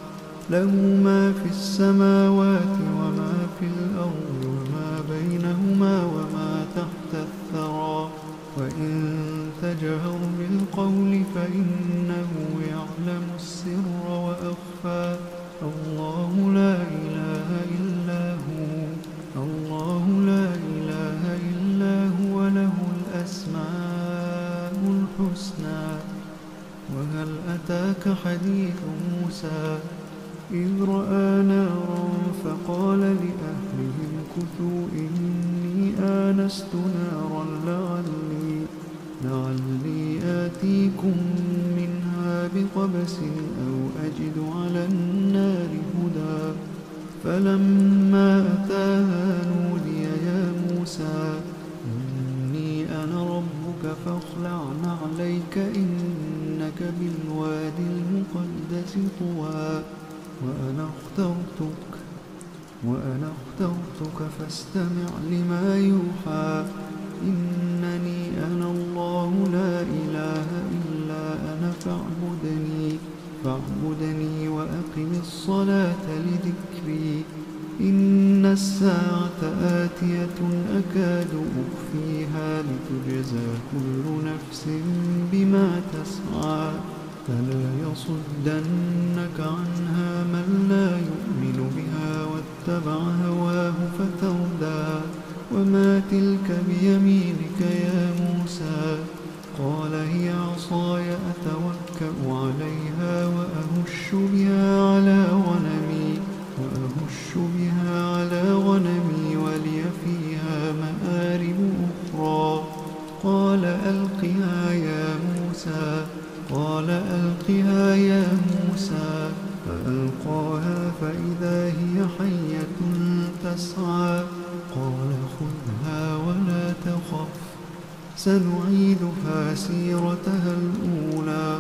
له ما في السماوات وما في الأرض وما بينهما وما تحت الثرى وإن تجهر بالقول فإنه يعلم السر وأخفى الله لا إله إلا هو الله لا إله إلا هو له الأسماء الحسنى. وهل أتاك حديث موسى إذ رأى نارا فقال لأهلهم كثوا إني آنست نارا لعلي آتيكم منها بقبس أو أجد على النار هدى فلما أتاها نودي يا موسى إني أنا ربك فاخلع نعليك إنك بالوادي المقدس طوى وأنا اخترتك فاستمع لما يوحى إنني أنا الله لا إله إلا أنا فاعبدني وأقم الصلاة لذكري إن الساعة آتية أكاد أخفيها لتجزى كل نفس بما تسعى فلا يصدنك عنها من لا يؤمن بها واتبع هواه فتردى وما تلك بيمينك يا موسى قال هي عصاي أتوكأ عليها وأهش بها على غنمي ولي فيها مآرب أخرى قال ألقها يا موسى فألقاها فإذا هي حية تسعى قال خذها ولا تخف سنعيدها سيرتها الأولى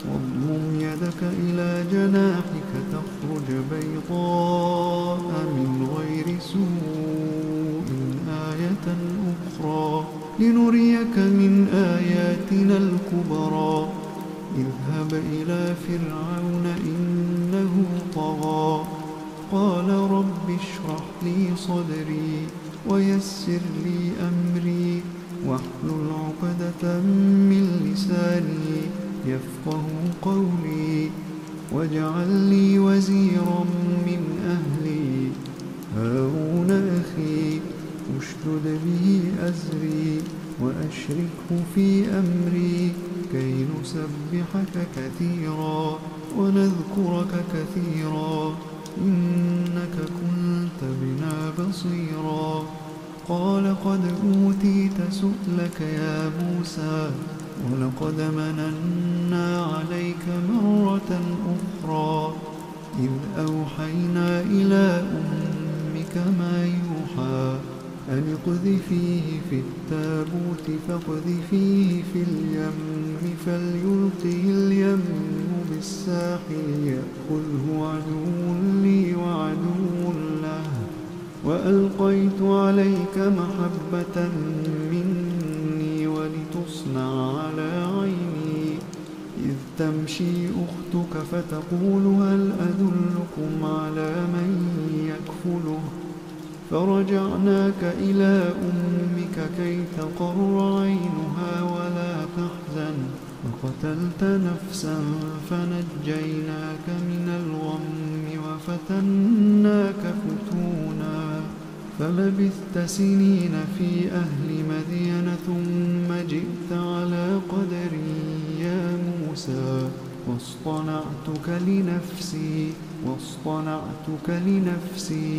واضمم يدك إلى جناحك تخرج بيضاء من غير سوء آية أخرى لنريك من آياتنا الكبرى اذهب إلى فرعون إنه طغى قال رب اشرح لي صدري ويسر لي أمري واحلل عقدة من لساني يفقه قولي واجعل لي وزيرا من أهلي هارون أخي اشدد به أزري وأشركه في أمري كي نسبحك كثيرا ونذكرك كثيرا إنك كنت بنا بصيرا قال قد أوتيت سؤلك يا موسى ولقد مننا عليك مرة أخرى إذ أوحينا إلى أمك ما يوحى أن اقذفيه في التابوت فاقذفيه في اليم فليلقه اليم بالساحل يأخذه عدو لي وعدو له وألقيت عليك محبة مني ولتصنع على عيني إذ تمشي أختك فتقول هل أدلكم على من يكفله، فرجعناك إلى أمك كي تقر عينها ولا تحزن، وقتلت نفسا فنجيناك من الغم وفتناك فتونا، فلبثت سنين في أهل مدين ثم جئت على قدري يا موسى، واصطنعتك لنفسي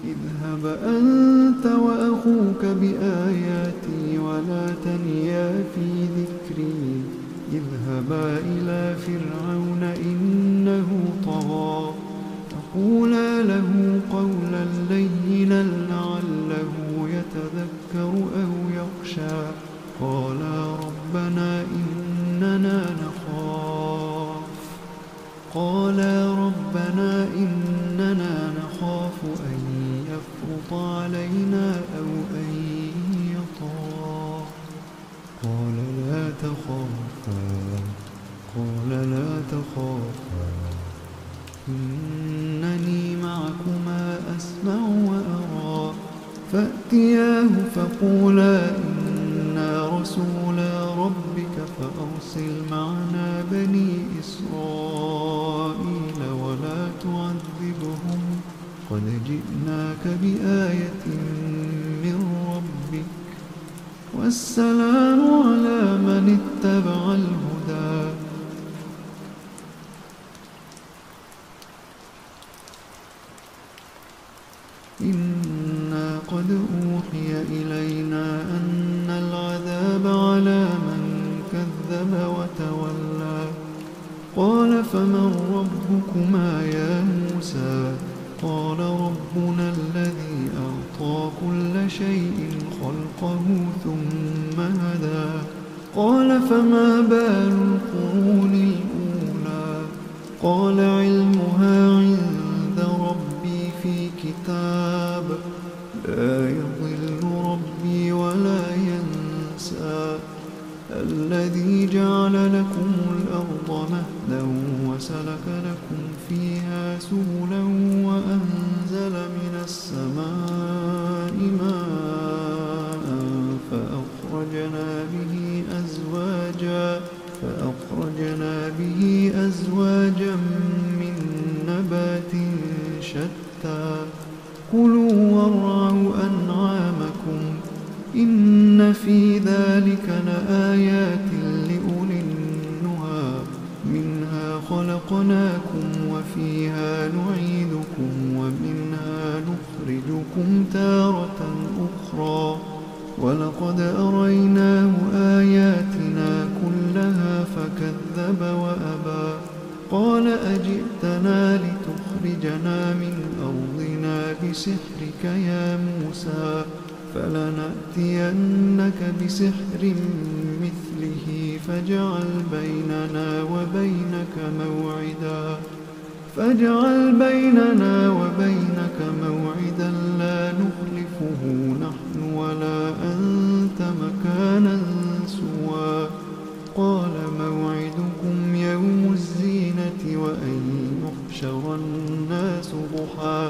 اذهب أنت وأخوك بآياتي ولا تنيا في ذكري، اذهبا إلى فرعون إنه طغى، فقولا له قولا لينا لعله يتذكر أو يخشى، قالا ربنا إننا نخاف أن يفرط علينا أو أن يطغى، قال لا تخافا إنني معكما أسمع وأرى، فأتياه فقولا إنا رسولا ربك فأرسل معنا بني إسرائيل ولا تعذبهم قد جئناك بآية من ربك، والسلام على من اتبع الهدى. إنا قد أوحي إلينا أن العذاب على من كذب وتولى، قال فمن ربكما يا موسى، قال ربنا الذي أعطى كل شيء خلقه ثم هدى، قال فما بال القرون الأولى، قال علمها عند ربي في كتاب لا يضل ربي ولا ينسى، الذي جعل لكم الأرض مهدا وسلك لكم فيها سبلا وأنزل من السماء ماء فأخرجنا به أزواجا من نبات شتى، كلوا وارعوا أنعامكم إن في ذلك لآيات لأولي النهى، منها خلقناكم وفيها نعيدكم ومنها نخرجكم تارة أخرى، ولقد أريناه آياتنا كلها فكذب وأبى، قال أجئتنا لتخرجنا من أرضنا بسحرك يا موسى، فلنأتينك بسحر مثله فاجعل بيننا وبينك موعدا لا نخلفه نحن ولا أنت مكانا سوى، قال موعدكم يوم الزينة وأن يحشر الناس ضحى،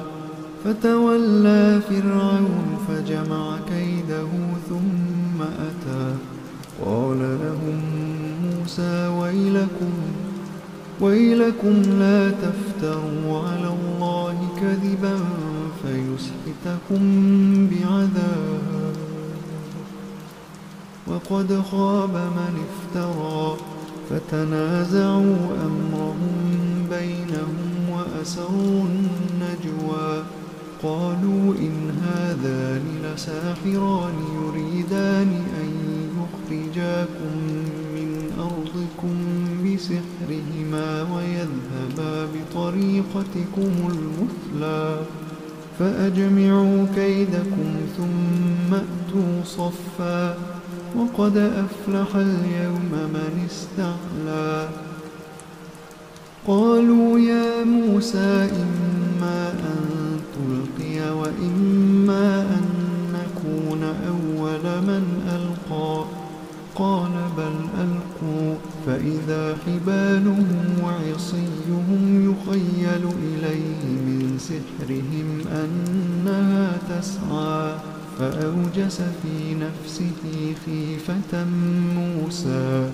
فتولى فرعون فجمع كيده ثم أتى، قال لهم موسى ويلكم لا تفتروا على الله كذبا فيسحتكم بعذاب، وقد خاب من افترى، فتنازعوا أمرهم بينهم وأسروا النجوى، قالوا إن هذان لساحران يريدان أن يخرجاكم من أرضكم بسحرهما ويذهبا بطريقتكم المثلى، فأجمعوا كيدكم ثم أتوا صفا، وقد أفلح اليوم من استعلى، قالوا يا موسى إما أن تلقي وإما أن نكون أول من ألقى، قال بل ألقوا فإذا حبالهم وعصيهم يخيل إليه من سحرهم أنها تسعى فأوجس في نفسه خيفة موسى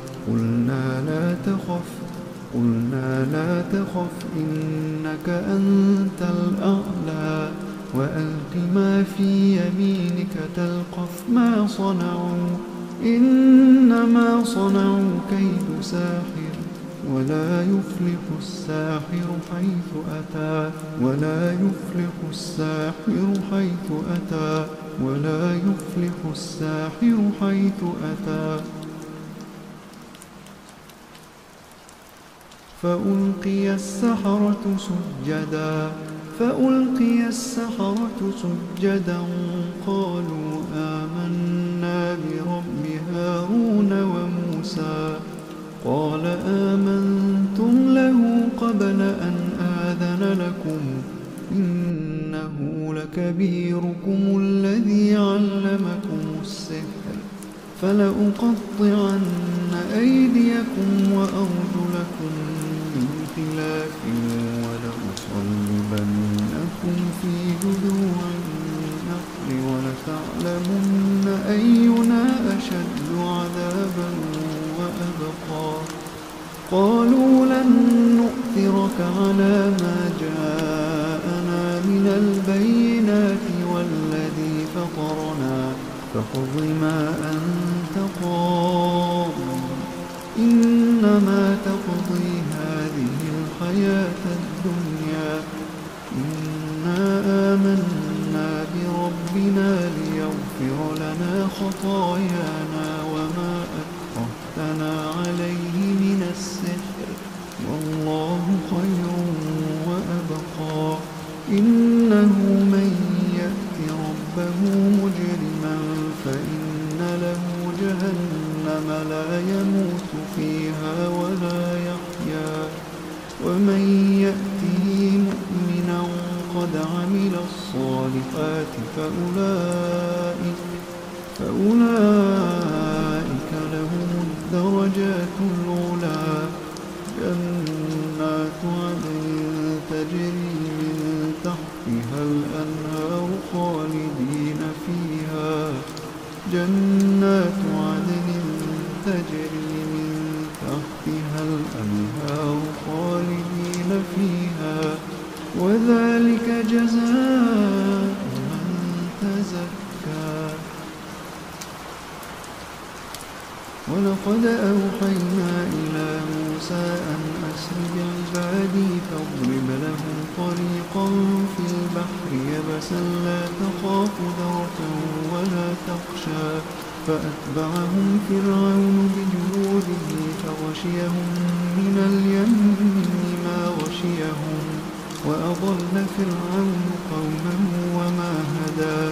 قلنا لا تخف إنك أنت الأعلى وألق ما في يمينك تلقف ما صنعوا إنما صنعوا كيد ساحر ولا يفلح الساحر حيث أتى فألقي السحرة سجدا قالوا آمنا برب هارون وموسى قال آمنتم له قبل أن آذن لكم إنه لكبيركم الذي علمكم السحر فلأقطعن أيديكم وأرجلكم من خلاف ولأصلبنكم في جذوع النخل ولتعلمن أينا أشد عذابا وأبقى قالوا لن نؤثرك على ما جاءنا من البينات والذي فطرنا فخذ ما أنت قاض إنما تقضي هذه الحياة الدنيا إنا آمنا بربنا ليغفر لنا خطايانا وما أكرهتنا عليه من السحر والله خير وأبقى إنه من يأت ربه مجرما فإن له جهنم لا يموت فيها ولا يحيا ومن يأته مؤمنا قد عمل الصالحات فأولئك لهم الدرجات العلى جنات عدن تجري من تحتها الأنهار خالدين فيها وذلك جزاء من تزكى ولقد أوحينا إلى موسى أن أسر بعبادي فاضرب لهم طريقا في البحر يبسا لا تخاف دركا ولا تخشى فأتبعهم فرعون بجنوده فغشيهم من اليم ما غشيهم وأضل فرعون قومه وما هدى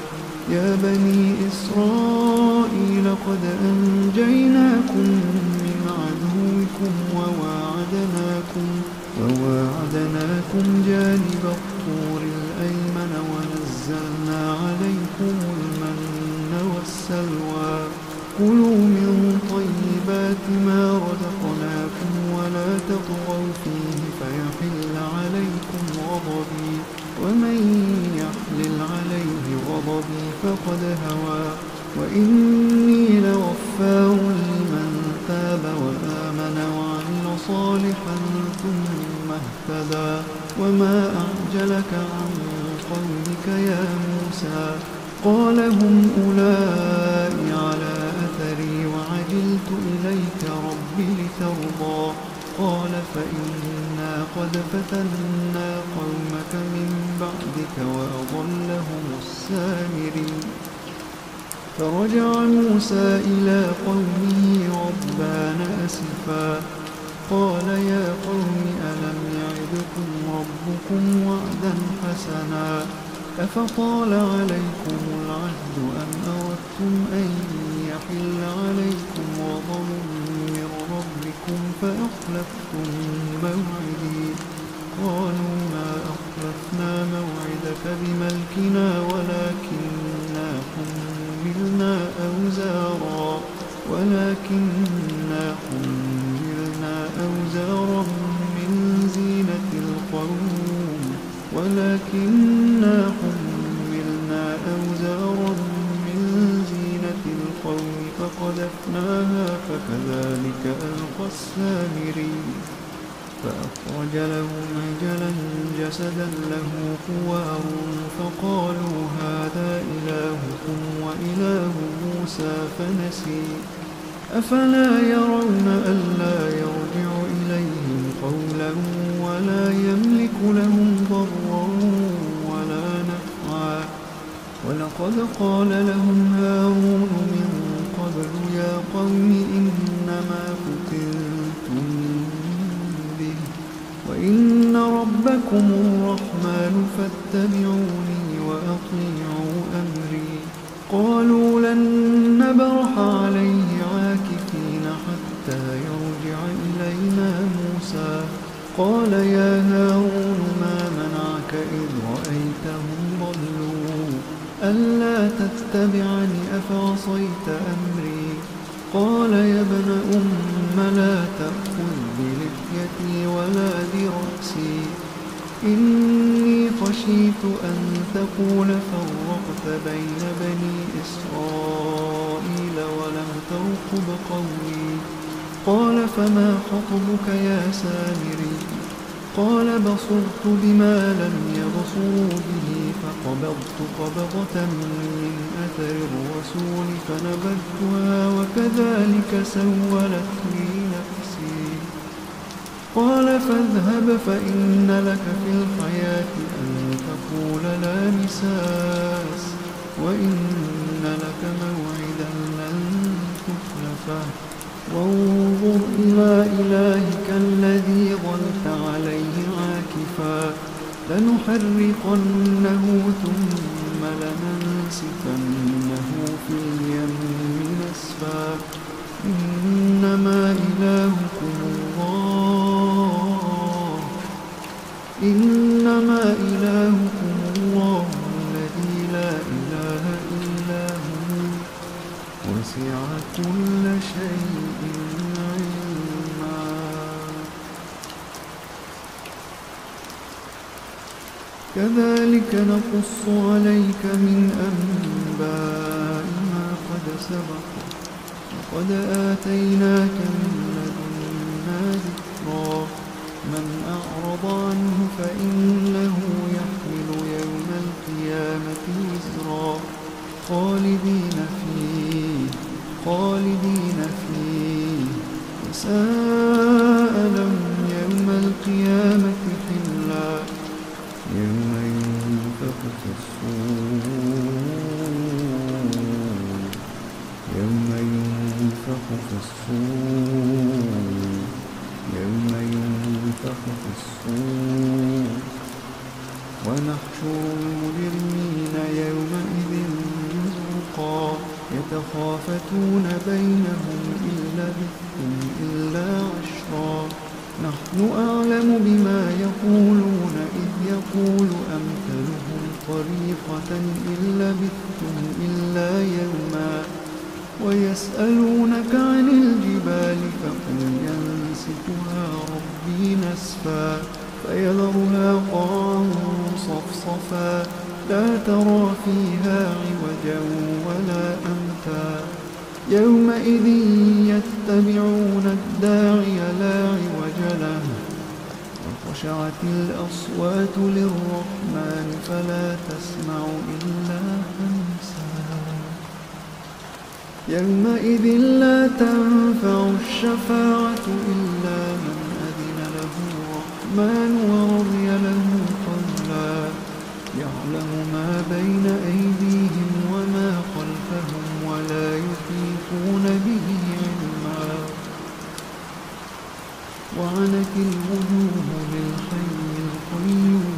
يا بني إسرائيل قد أنجيناكم من عدوكم وواعدناكم جانب الطور الأيمن ونزلنا عليكم المن والسلوى كلوا من طيبات ما رزقناكم ولا تطغوا فيه فيحل عليكم غضبي ومن يحلل عليه غضبي فقد هوى وإني لغفار لمن تاب وآمن وعمل صالحا ثم اهتدى وما أعجلك عن قومك يا موسى قال هم أولئك على أثري وعجلت إليك رب لترضى قال فإنا قد فتنا قومك من بعدك وأضلهم السامري فرجع موسى إلى قومه غضبان أسفا قال يا قوم ألم يعدكم ربكم وعدا حسنا أفطال عليكم العهد أم أردتم أن يحل عليكم غضب من ربكم فأخلفتم موعدي قالوا ما أخلفنا موعدك بملكنا ولكننا حملنا ولكننا حملنا أوزارا من زينة القوم فقذفناها فكذلك ألقى السامري فأخرج لهم عجلا جسدا له خوار فقالوا هذا إلهكم وإله موسى فنسي أفلا يرون ألا يرجع إليهم قولا ولا يملك لهم ضرا ولا نفعا ولقد قال لهم هارون من قبل يا قوم إنما فتنتم به وإن ربكم الرحمن فاتبعوني وأطيعوا أمري قالوا لن نبرح عليه عاكفين حتى يرجع إلينا موسى قال يا هارون ما منعك إذ رأيتهم ضلوا ألا تتبعني أفعصيت أمري قال يا ابن لا تأخذ بلحيتي ولا برأسي إني خشيت أن تقول فرقت بين بني إسرائيل ولم ترقب قولي قال فما خطبك يا سامري قال بصرت بما لم يبصروا به فقبضت قبضة من أثر الرسول فنبذتها وكذلك سولت لي نفسي قال فاذهب فإن لك في الحياة أن تقول لا مساس وإن لك موعدا لن تخلفه وانظر إلى إلهك الذي ظلت عليه عاكفا لنحرقنه ثم لننسفنه في اليم نسفا إنما إلهكم الله الذي لا إله إلا هو وسع كل شيء علما كذلك نقص عليك من أنباء ما قد سبق وقد آتيناك من لدنا ذكرا من أعرض عنه فإنه يحمل يوم القيامة وزرا خالدين فيه وساء لهم يوم القيامة حملا يوم ينفخ في الصور ونحشر المجرمين يومئذ زرقا يتخافتون بينهم إن لبثتم إلا عشرا نحن أعلم بما يقولون إذ يقول أمثلهم طريقة إن لبثتم إلا يوما ويسألونك عن الجبال فقل ينسفها ربي نسفا فيذرها قاعا صفصفا لا ترى فيها عوجا ولا أمتا يومئذ يتبعون الداعي لا عوج له وخشعت الأصوات للرحمن فلا تسمع إلا همسا يومئذ لا تنفع الشفاعة إلا من أذن له الرحمن ورضي له قولا يعلم ما بين أيديهم وما خلفهم ولا يحيطون به علما وعنت الوجوه للحي القيوم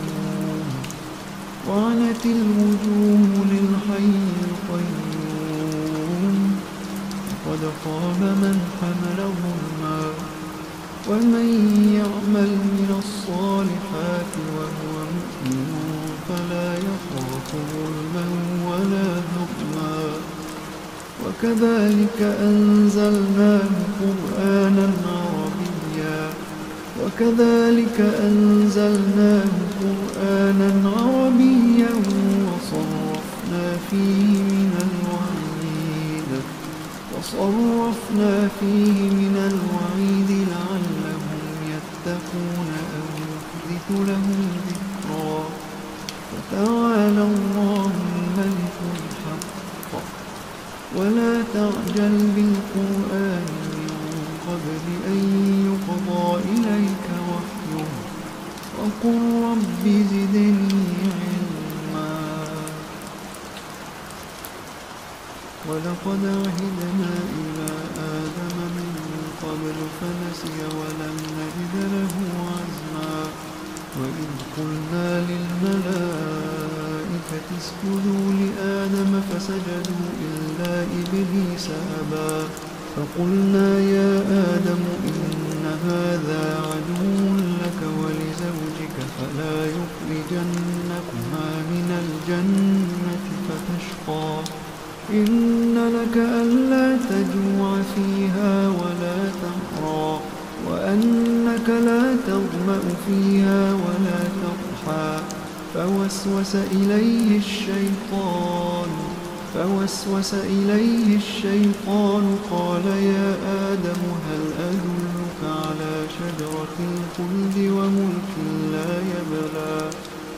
قد خاب من حمل ظلما ومن يعمل من الصالحات وهو مؤمن فلا يخاف ظلما ولا هضما وكذلك أنزلناه قرآنا عربيا وكذلك أنزلناه قرآنا عربيا وصرفنا فيه من الوعيد لعلهم يتقون أو يحدث لهم ذكرا فتعالى الله الملك الحق ولا تعجل بالقرآن من قبل أن يقضى إليك وحيه وقل رب زدني علما ولقد عهدنا إلى آدم من قبل فنسي ولم نجد له عزما وإذ قلنا للملائكة اسجدوا لآدم فسجدوا إلا إبليس أبى فقلنا يا آدم إن هذا عدو لك ولزوجك فلا يخرجنكما من الجنة فتشقى إن لك ألا تجوع فيها ولا تحرى وأنك لا تظمأ فيها ولا تضحى فوسوس إليه الشيطان قال يا آدم هل أدلك على شجرة الخلد وملك لا يبلى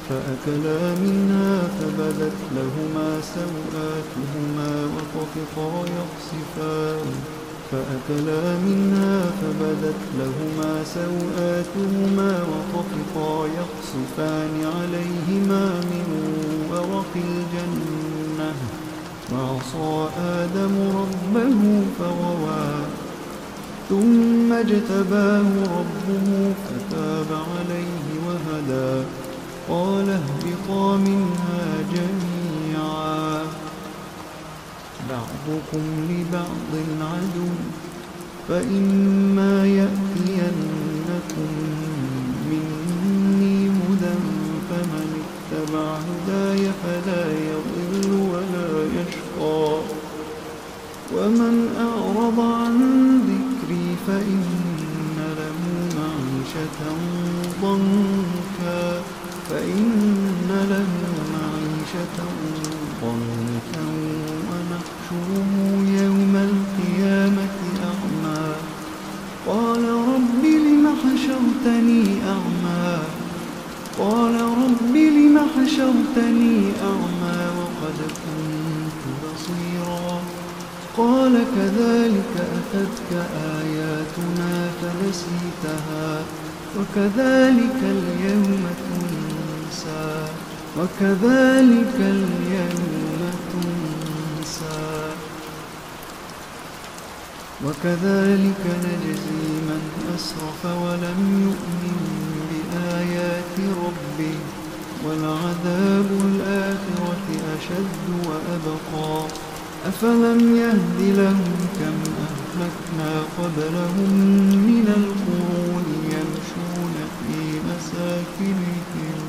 فأكلا منها فبدت لهما سوآتهما وطفقا يخصفان عليهما من ورق الجنة وعصى آدم ربه فغوى ثم اجتباه ربه فتاب عليه وهدى قال اهبطا منها جميعا بعضكم لبعض عدو فإما يأتينكم مني هدى فمن اتبع هداي فلا يضل ولا يشقى ومن أعرض عن ذكري فإن له معيشة ضنكا ونحشره يوم القيامة أعمى قال رب لم حشرتني أعمى وقد كنت بصيرا قال كذلك أتتك آياتنا فنسيتها وكذلك اليوم تنسى وكذلك نجزي من أسرف ولم يؤمن بآيات ربه ولعذاب الآخرة أشد وأبقى أفلم يهد لهم كم أهلكنا قبلهم من القرون يمشون في مساكنهم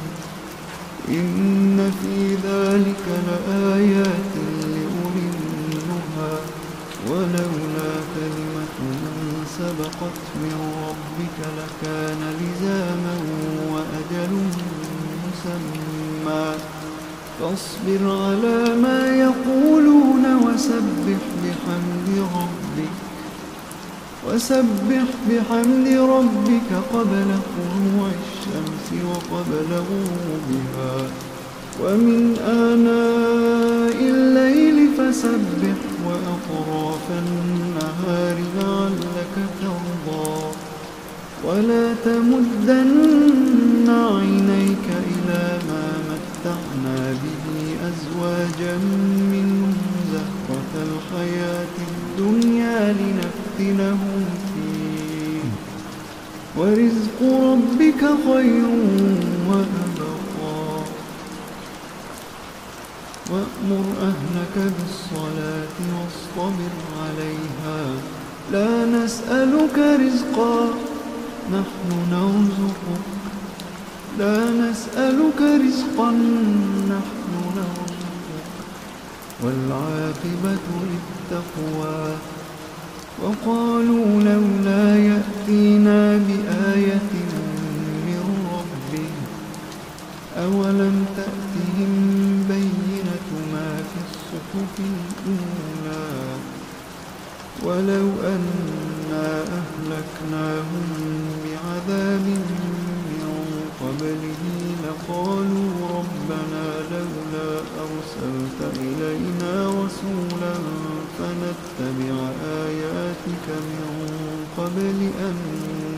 إن في ذلك لآيات لأولي النهى ولولا كلمة سبقت من ربك لكان لزاما وأجل مسمى فاصبر على ما يقولون وسبح بحمد ربك قبل طلوع الشمس وقبل غروبها ومن آناء الليل فسبح وأطراف النهار لعلك ترضى ولا تمدن عينيك إلى ما متعنا به أزواجا منهم زهرة الحياة الدنيا لنفتنهم فيه ورزق ربك خير وأبقى وأمر أهلك بالصلاة واصطبر عليها لا نسألك رزقا نحن نرزقك والعاقبة للتقوى وقالوا لولا يأتينا بآية من ربه أولم تأتهم بينة ما في الصحف الأولى ولو أنا أهلكناهم بعذاب من قبله لقالوا ربنا لولا أرسلت إلينا رسولا فنتبع آياتك من قبل أن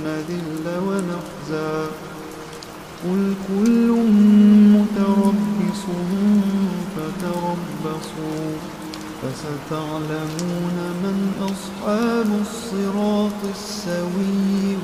نذل ونخزى قل كل متربص فتربصوا فستعلمون من أصحاب الصراط السوي